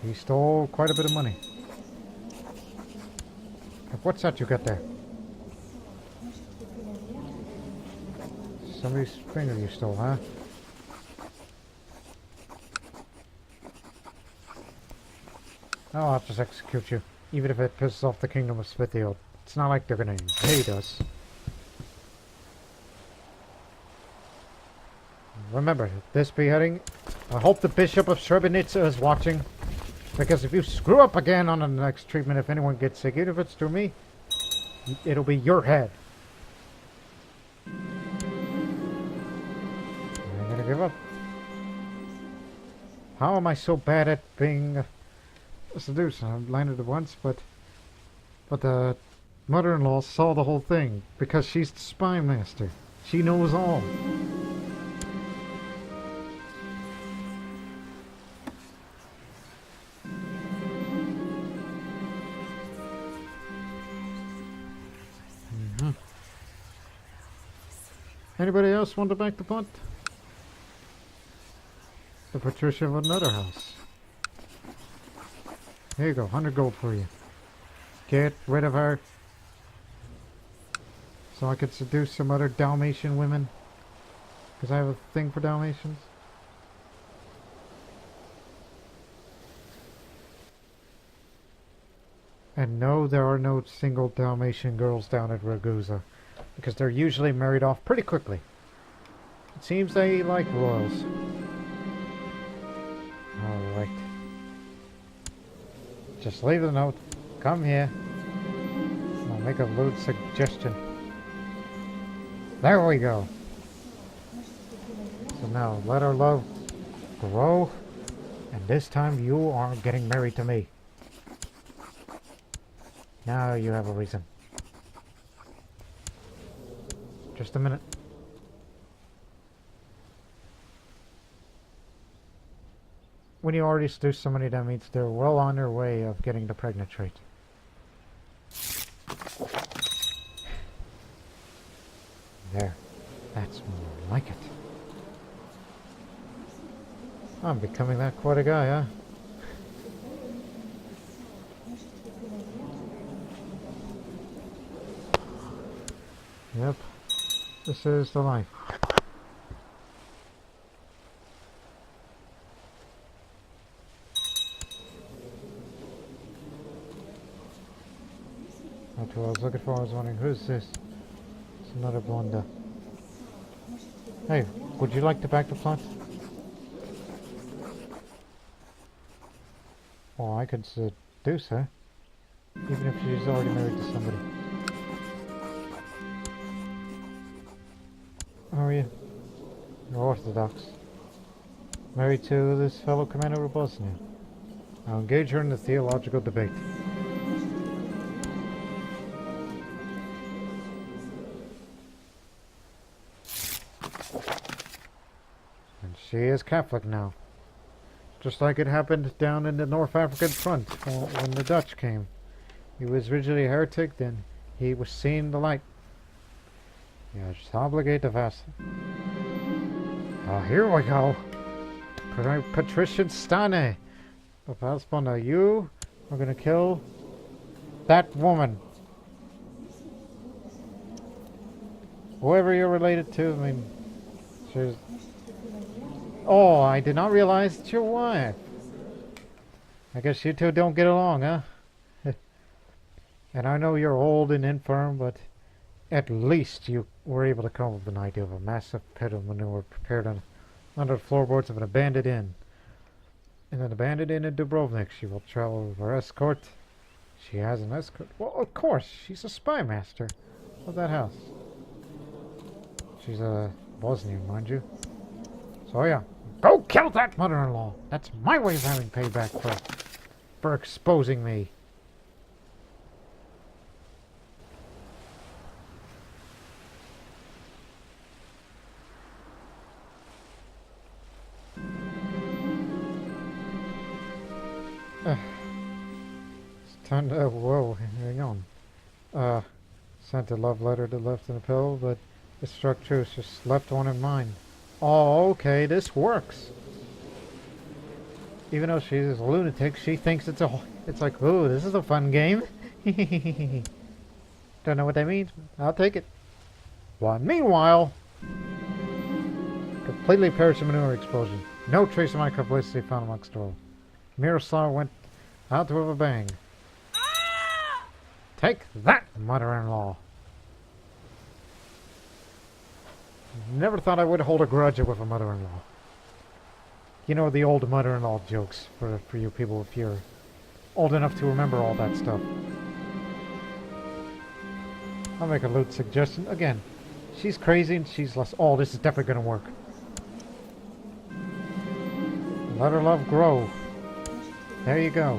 He stole quite a bit of money. What's that you got there? Somebody's finger you stole, huh? I'll just execute you, even if it pisses off the Kingdom of Smithield. It's not like they're gonna invade us. Remember, this beheading, I hope the Bishop of Srebrenica is watching. Because if you screw up again on the next treatment, if anyone gets sick, even if it's through me, it'll be your head. I ain't gonna give up. How am I so bad at being a seducer? I've landed it once, but the mother-in-law saw the whole thing because she's the spy master. She knows all. Anybody else want to back the punt? The Patricia of another house. Here you go, 100 gold for you. Get rid of her. So I could seduce some other Dalmatian women. Because I have a thing for Dalmatians. And no, there are no single Dalmatian girls down at Ragusa. Because they're usually married off pretty quickly. It seems they like royals. Alright. Just leave the note. Come here. I'll make a lewd suggestion. There we go. So now, let our love grow. And this time you are getting married to me. Now you have a reason. Just a minute. When you already seduce somebody, that means they're well on their way of getting the pregnant trait. There. That's more like it. I'm becoming that quite a guy, huh? Yep. This is the life. That's what I was looking for. I was wondering, who's this? It's another blonde. Hey, would you like to back the front? Well, I could seduce her. Even if she's already married to somebody. How are you? You're Orthodox. Married to this fellow commander of Bosnia. I'll engage her in the theological debate. And she is Catholic now. Just like it happened down in the North African front when the Dutch came. He was originally a heretic, then he was seeing the light. Yeah, just obligate the vassal. Oh, here we go. Patrician Stane. Valspana, you are gonna kill that woman. Whoever you're related to, I mean, she's... Oh, I did not realize it's your wife. I guess you two don't get along, huh? And I know you're old and infirm, but at least you were able to come up with an idea of a massive pit of manure prepared under the floorboards of an abandoned inn. In an abandoned inn in Dubrovnik, she will travel with her escort. She has an escort? Well, of course, she's a spy master of that house. She's a Bosnian, mind you. So yeah, go kill that mother-in-law. That's my way of having payback for exposing me. It's time to... whoa, hang on. Sent a love letter to left in the pill, but it struck true. It's just left one in mine. Oh, okay, this works. Even though she's a lunatic, she thinks it's like, ooh, this is a fun game. Don't know what that means. I'll take it. Well, meanwhile, completely perished manure explosion. No trace of my complicity found amongst all. Miroslav went out with a bang. Take that, mother-in-law. Never thought I would hold a grudge with a mother-in-law. You know the old mother-in-law jokes for you people if you're old enough to remember all that stuff. I'll make a loot suggestion. Again, she's crazy and she's less... Oh, this is definitely going to work. Let her love grow. There you go.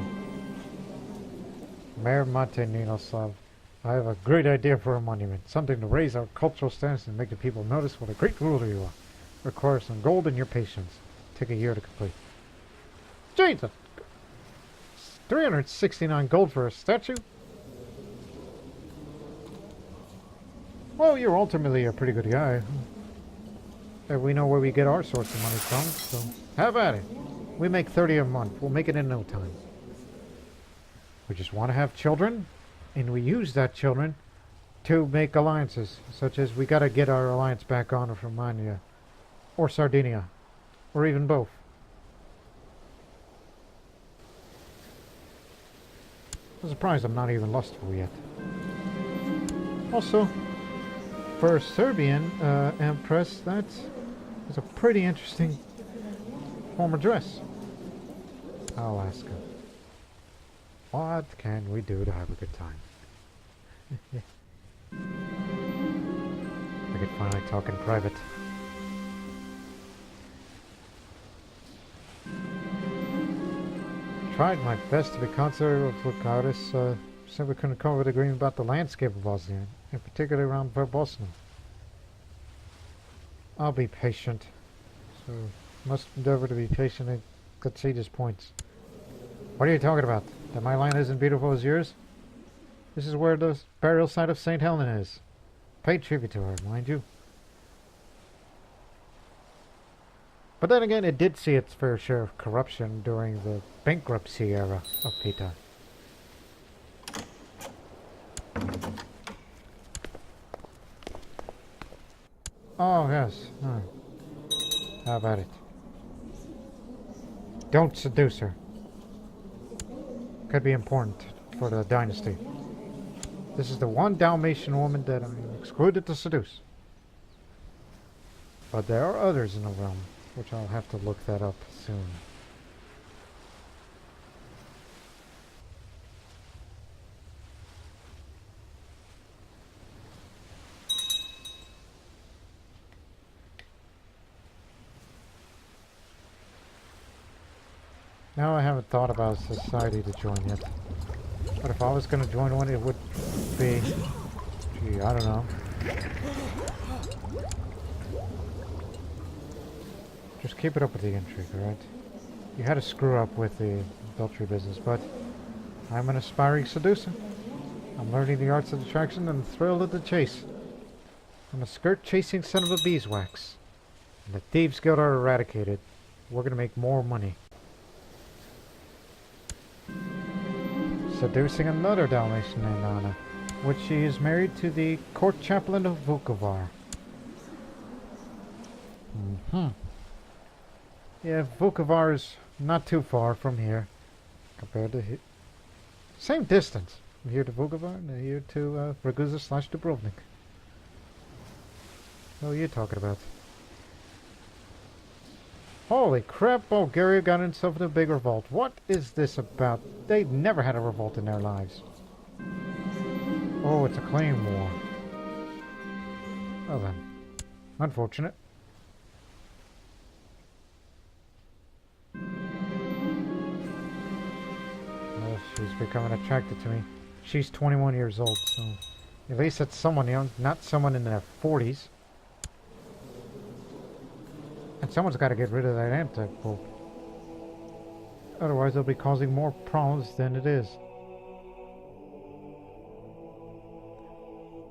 Mayor Mate Ninoslav. I have a great idea for a monument. Something to raise our cultural status and make the people notice what a great ruler you are. Require some gold and your patience. Take a year to complete. Jesus! 369 gold for a statue? Well, you're ultimately a pretty good guy. And we know where we get our source of money from, so have at it. We make 30 a month. We'll make it in no time. We just want to have children, and we use that children to make alliances, such as we gotta get our alliance back on with Romania, or Sardinia, or even both. I'm surprised I'm not even lustful yet. Also, for a Serbian empress, that is a pretty interesting form of dress. I'll ask her. What can we do to have a good time? I could finally talk in private. Tried my best to be considerate of Lucaris, simply couldn't come with agreement about the landscape of Bosnia, in particular around Bosnia. I'll be patient, so must endeavor to be patient and concede his points. What are you talking about? That my land isn't beautiful as yours? This is where the burial site of St. Helena is. Paid tribute to her, mind you. But then again, it did see its fair share of corruption during the bankruptcy era of Petar. Oh, yes. How about it? Don't seduce her. Could be important for the dynasty. This is the one Dalmatian woman that I'm excluded to seduce. But there are others in the realm, which I'll have to look that up soon. Now I haven't thought about a society to join yet. But if I was going to join one, it would be... Gee, I don't know. Just keep it up with the intrigue, alright? You had to screw up with the adultery business, but I'm an aspiring seducer. I'm learning the arts of attraction and the thrill of the chase. I'm a skirt-chasing son of a beeswax. And the Thieves Guild are eradicated. We're going to make more money. Seducing another Dalmatian named Anna, which she is married to the court chaplain of Vukovar. Yeah, Vukovar is not too far from here, compared to here. Same distance from here to Vukovar and here to Ragusa/Dubrovnik. What are you talking about? Holy crap, Bulgaria got itself in a big revolt. What is this about? They've never had a revolt in their lives. Oh, it's a claim war. Well then. Unfortunate. Well, she's becoming attracted to me. She's 21 years old, so... At least it's someone young, not someone in their 40s. And someone's got to get rid of that anti-pope. Otherwise they'll be causing more problems than it is.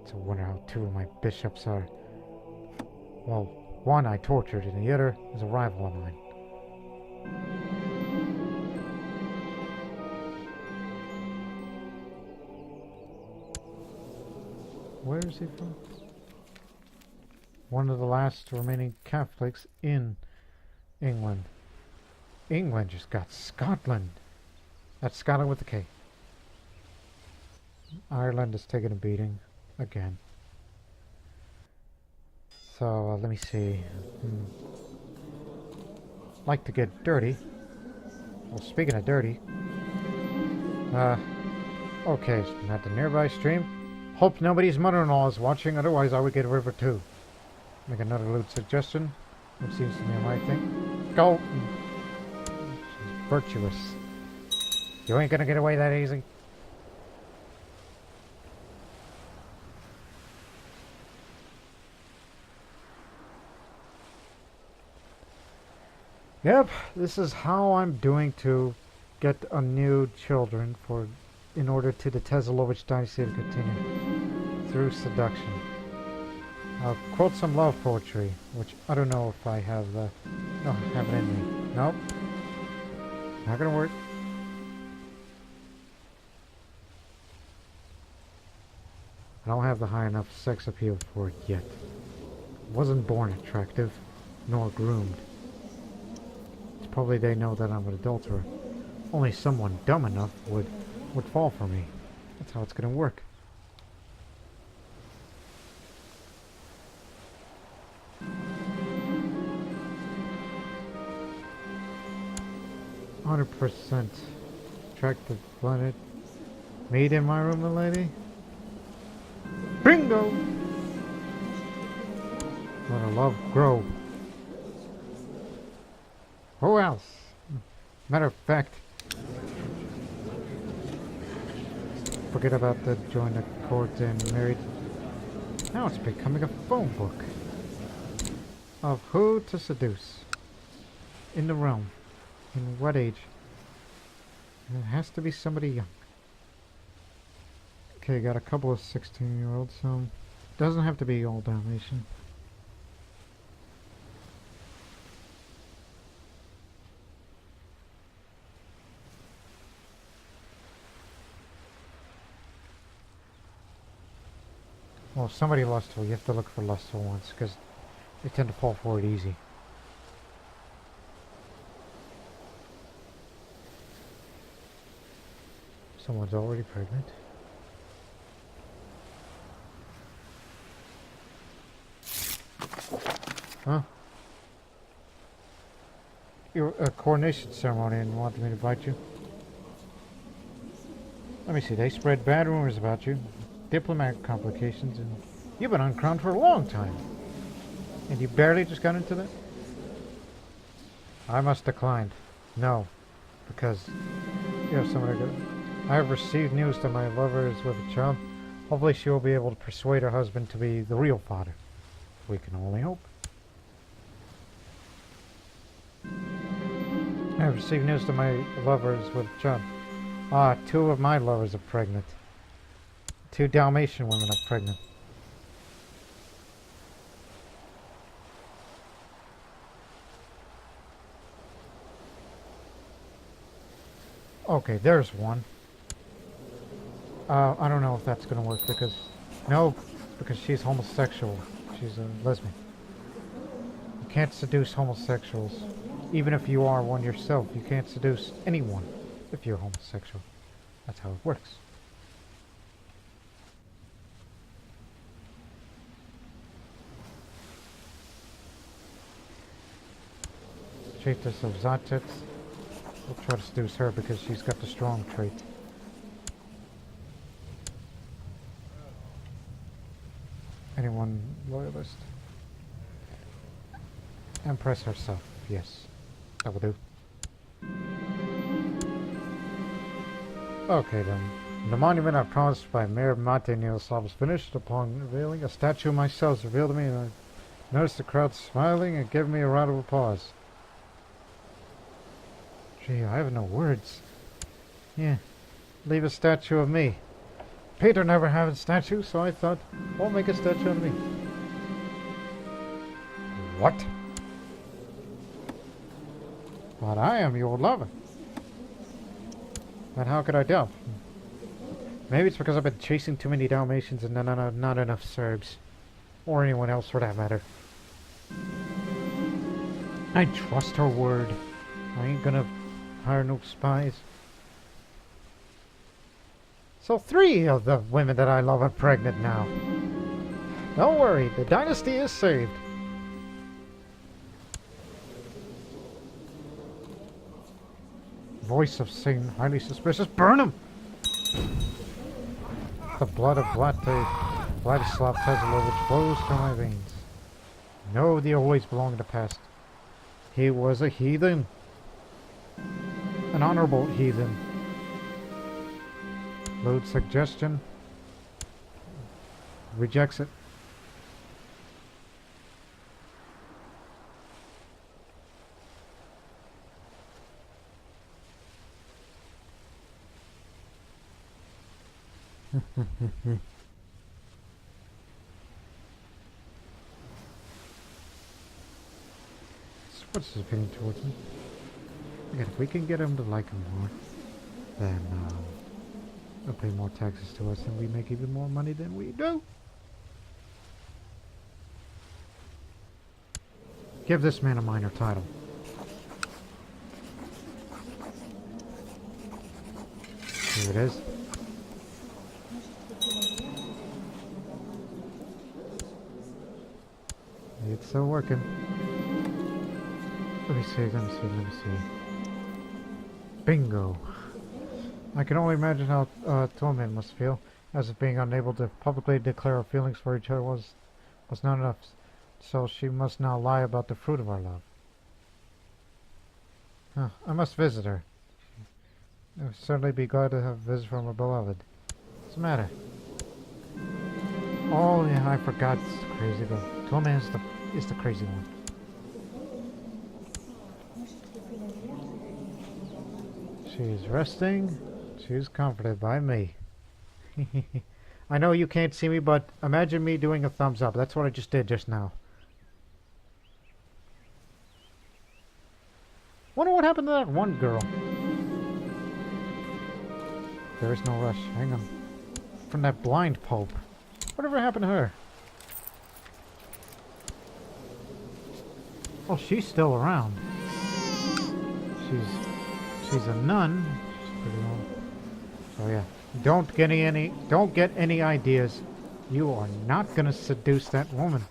It's a wonder how two of my bishops are. Well, one I tortured and the other is a rival of mine. Where is he from? One of the last remaining Catholics in England. England just got Scotland. That's Scotland with a K. Ireland is taking a beating again. So let me see. Like to get dirty. Well, speaking of dirty, okay, at the nearby stream. Hope nobody's mother-in-law is watching, otherwise I would get River 2. Make another loot suggestion, which seems to be my thing. Go! She's virtuous. You ain't gonna get away that easy. Yep, this is how I'm doing to get a new children in order to the Tezalovic dynasty to continue through seduction. I'll quote some love poetry, which I don't know if I have no, I have it in me. Nope. Not gonna work. I don't have the high enough sex appeal for it yet. Wasn't born attractive, nor groomed. It's probably they know that I'm an adulterer. Only someone dumb enough would fall for me. That's how it's gonna work. %. Attractive planet. Made in my room, milady. Bingo! Let a love grow. Who else? Matter of fact, forget about the join the court and married. Now it's becoming a phone book of who to seduce in the realm, in what age. And it has to be somebody young. Okay, got a couple of 16-year-olds, so doesn't have to be all Dalmatian. Well, if somebody lustful, you have to look for lustful ones, because they tend to fall for it easy. Someone's already pregnant. Huh? Your coronation ceremony and wanted me to invite you. Let me see, they spread bad rumors about you. Diplomatic complications, and you've been uncrowned for a long time. And you barely just got into that? I must decline. No. Because you have somewhere to go. I have received news that my lover is with a child. Hopefully she will be able to persuade her husband to be the real father. We can only hope. I have received news that my lover is with a child. Ah, 2 of my lovers are pregnant. 2 Dalmatian women are pregnant. Okay, there's one. I don't know if that's gonna work because... No, because she's homosexual. She's a lesbian. You can't seduce homosexuals. Even if you are one yourself, you can't seduce anyone if you're homosexual. That's how it works. Traitors of Zachet. We'll try to seduce her because she's got the strong trait. Anyone loyalist? Empress herself, yes. That will do. Okay then. The monument I promised by Mayor Mate Neoslav is finished. Upon revealing, a statue of myself is revealed to me, and I noticed the crowd smiling and giving me a round of applause. Gee, I have no words. Yeah, leave a statue of me. Peter never had a statue, so I thought, I'll make a statue of me. What? But I am your lover. And how could I doubt? Maybe it's because I've been chasing too many Dalmatians and not enough Serbs. Or anyone else for that matter. I trust her word. I ain't gonna hire no spies. So 3 of the women that I love are pregnant now. Don't worry, the dynasty is saved. Voice of Satan, highly suspicious. Burn him! The blood of Vladislav Tezalovic flows through my veins. No, the always belong to the past. He was a heathen. An honorable heathen. Load suggestion. Rejects it. What's his opinion towards me? Again, if we can get him to like him more, then they'll pay more taxes to us and we make even more money than we do. Give this man a minor title. Here it is. It's still working. Let me see. Bingo. I can only imagine how Torment must feel, as if being unable to publicly declare our feelings for each other was not enough. So she must now lie about the fruit of our love. Huh, I must visit her. I would certainly be glad to have a visit from her beloved. What's the matter? Oh yeah, I forgot. It's crazy though. Torment is the crazy one. She's resting. She's comforted by me. I know you can't see me, but imagine me doing a thumbs up. That's what I just did just now. Wonder what happened to that one girl. There is no rush. Hang on. From that blind pope. Whatever happened to her? Oh, she's still around. She's a nun. She's pretty old. So yeah, don't get any ideas. You are not gonna seduce that woman.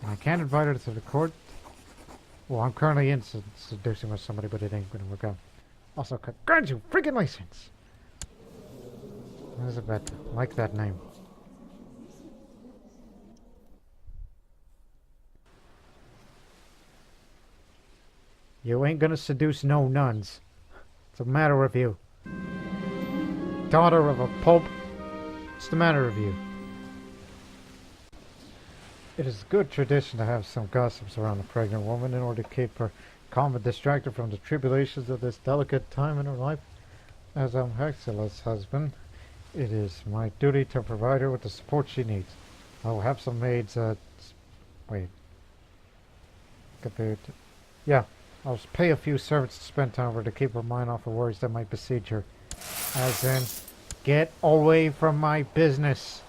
And I can't invite her to the court. Well, I'm currently in seducing with somebody, but it ain't gonna work out. Also, grant you freaking license. Elizabeth, like that name. You ain't gonna seduce no nuns. It's a matter of you. Daughter of a pope. What's the matter of you? It is good tradition to have some gossips around a pregnant woman in order to keep her calm and distracted from the tribulations of this delicate time in her life. As I'm Hexela's husband, it is my duty to provide her with the support she needs. I will have some maids, wait. Compared to... Yeah. I'll pay a few servants to spend time with her to keep her mind off the worries that might besiege her. As in, get away from my business.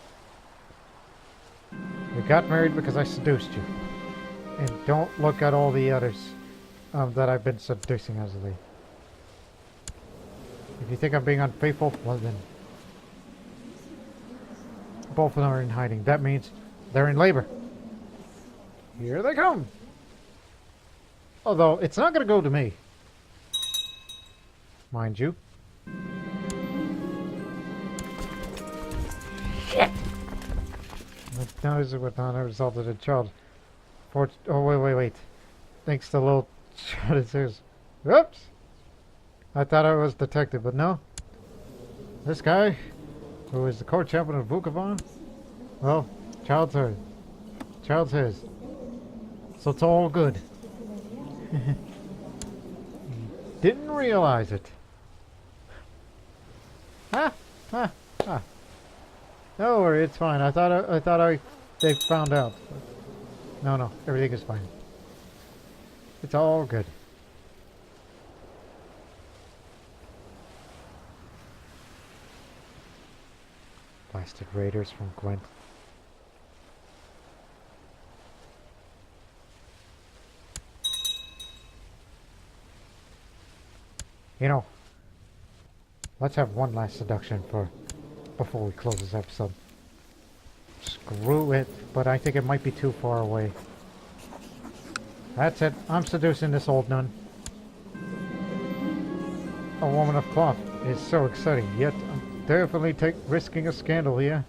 We got married because I seduced you. And don't look at all the others that I've been seducing as of late. If you think I'm being unfaithful, well then. Both of them are in hiding. That means they're in labor. Here they come. Although, it's not going to go to me. Mind you. Shit! That noise would not have resulted in child. Oh, wait. Thanks to little child it says. Whoops! I thought I was detected, but no. This guy, who is the court champion of Vukovan, well, child's hers. Child's his. So it's all good. Didn't realize it. Don't worry, it's fine. I thought they found out. No, everything is fine. It's all good. Blasted raiders from Gwent. You know, let's have one last seduction before we close this episode. Screw it, but I think it might be too far away. That's it. I'm seducing this old nun. A woman of cloth is so exciting, yet I'm definitely risking a scandal here.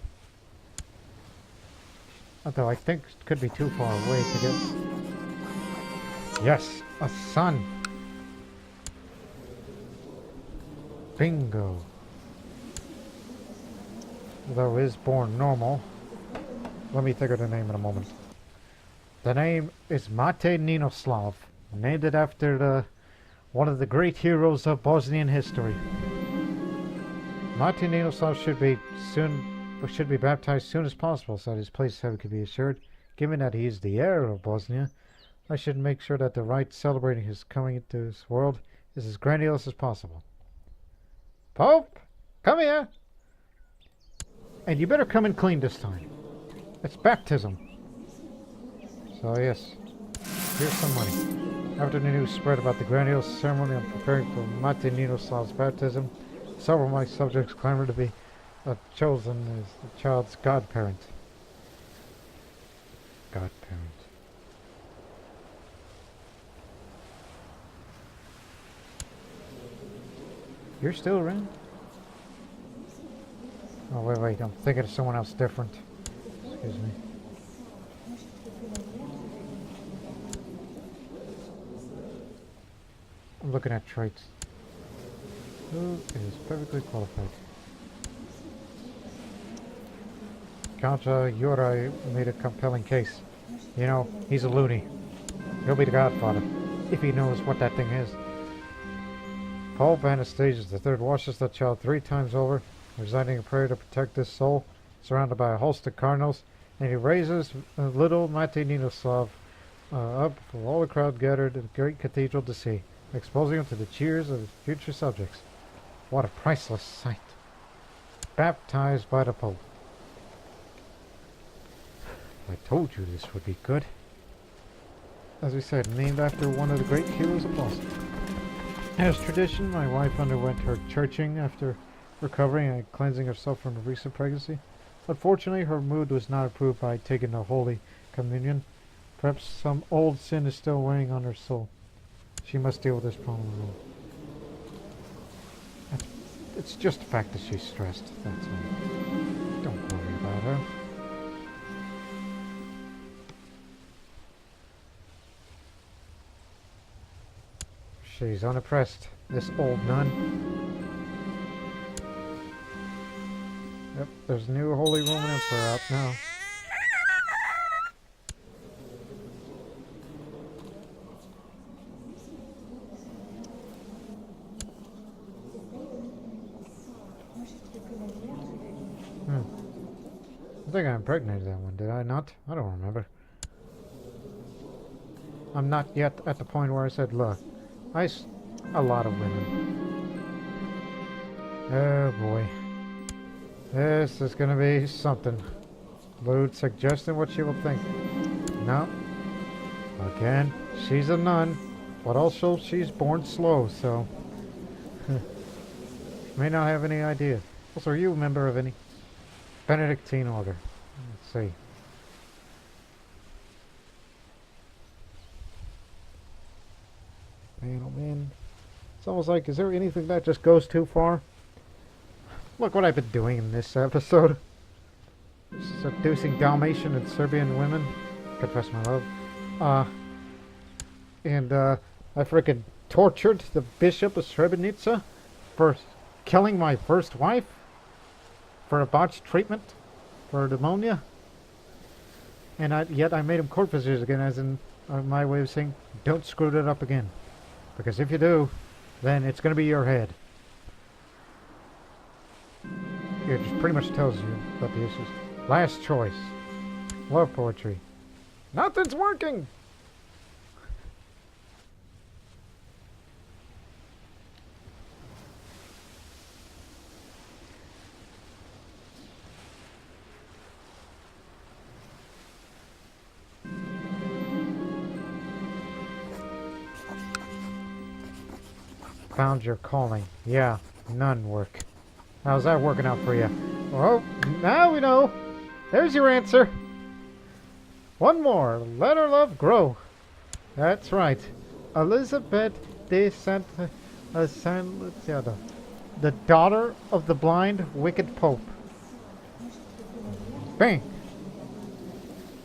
Although I think it could be too far away to get... Yes, a son. Bingo. Though is born normal. Let me think of the name in a moment. The name is Mate Ninoslav, named it after one of the great heroes of Bosnian history. Mate Ninoslav should be baptized as soon as possible so that his place of heaven can be assured. Given that he is the heir of Bosnia, I should make sure that the rite celebrating his coming into this world is as grandiose as possible. Pope, come here! And you better come in clean this time. It's baptism. So yes, here's some money. After the news spread about the grandiose ceremony, I'm preparing for Mate Ninoslav's baptism. Several of my subjects clamor to be chosen as the child's godparent. Godparent. You're still around? Oh, wait, I'm thinking of someone else different. Excuse me. I'm looking at traits. Who is perfectly qualified? Count Juraj made a compelling case. You know, he's a loony. He'll be the godfather, if he knows what that thing is. Pope Anastasius III washes the child 3 times over, reciting a prayer to protect his soul, surrounded by a host of cardinals, and he raises little Mate Ninoslav up for all the crowd gathered in the great cathedral to see, exposing him to the cheers of his future subjects. What a priceless sight. Baptized by the Pope. I told you this would be good. As we said, named after one of the great heroes of Bosnia. As tradition, my wife underwent her churching after recovering and cleansing herself from a recent pregnancy. Unfortunately, her mood was not improved by taking the Holy Communion. Perhaps some old sin is still weighing on her soul. She must deal with this problem alone. It's just the fact that she's stressed, that's all. Don't worry about her. She's unimpressed, this old nun. Yep, there's a new Holy Roman Emperor out now. I think I impregnated that one, did I not? I don't remember. I'm not yet at the point where I said, look, a lot of women. Oh boy. This is gonna be something. Lewd suggesting what she will think. No. Again, she's a nun, but also she's born slow, so... may not have any idea. Also, are you a member of any Benedictine order? Let's see. Man, oh man. It's almost like, is there anything that just goes too far? Look what I've been doing in this episode. Seducing Dalmatian and Serbian women. Confess my love. I freaking tortured the Bishop of Srebrenica for killing my first wife for a botched treatment for pneumonia. And yet I made him court visitors again, as in my way of saying, don't screw it up again. Because if you do, then it's going to be your head. It just pretty much tells you about the issues. Last choice. Love poetry. Nothing's working! Found your calling. Yeah, none work. How's that working out for you? Well, now we know. There's your answer. One more. Let our love grow. That's right. Elizabeth de Santa... the daughter of the blind, wicked Pope. Bang!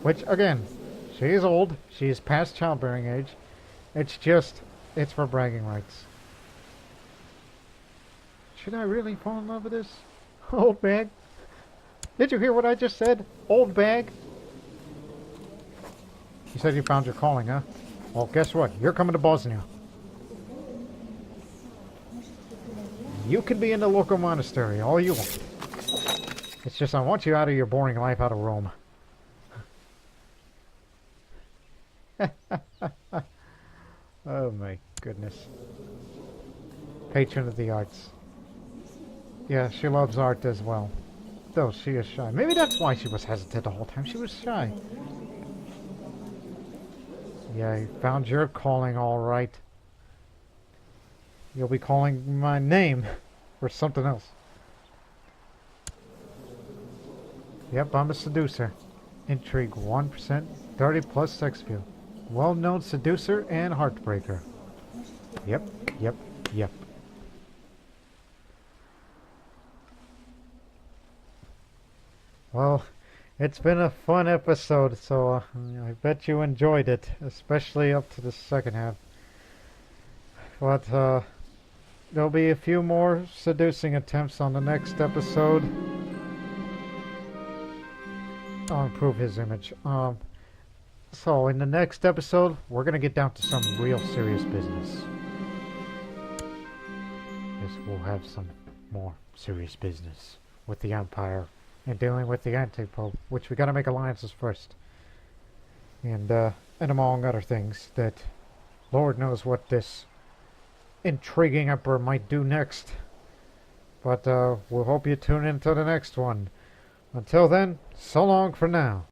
Which, again, she is old. She is past childbearing age. It's for bragging rights. Should I really fall in love with this old bag? Did you hear what I just said? Old bag? You said you found your calling, huh? Well, guess what? You're coming to Bosnia. You can be in the local monastery all you want. It's just I want you out of your boring life out of Rome. Oh my goodness. Patron of the arts. Yeah, she loves art as well. Though she is shy. Maybe that's why she was hesitant the whole time. She was shy. Yeah, you found your calling all right. You'll be calling my name or something else. Yep, I'm a seducer. Intrigue 1%, 30 plus sex appeal. Well-known seducer and heartbreaker. Yep. Well, it's been a fun episode, so I bet you enjoyed it, especially up to the second half. But there'll be a few more seducing attempts on the next episode. I'll improve his image. So in the next episode, we're going to get down to some real serious business. Yes, we'll have some more serious business with the Empire and dealing with the Anti-Pope, which we got to make alliances first. And among other things, that Lord knows what this intriguing Emperor might do next. But we'll hope you tune in to the next one. Until then, so long for now.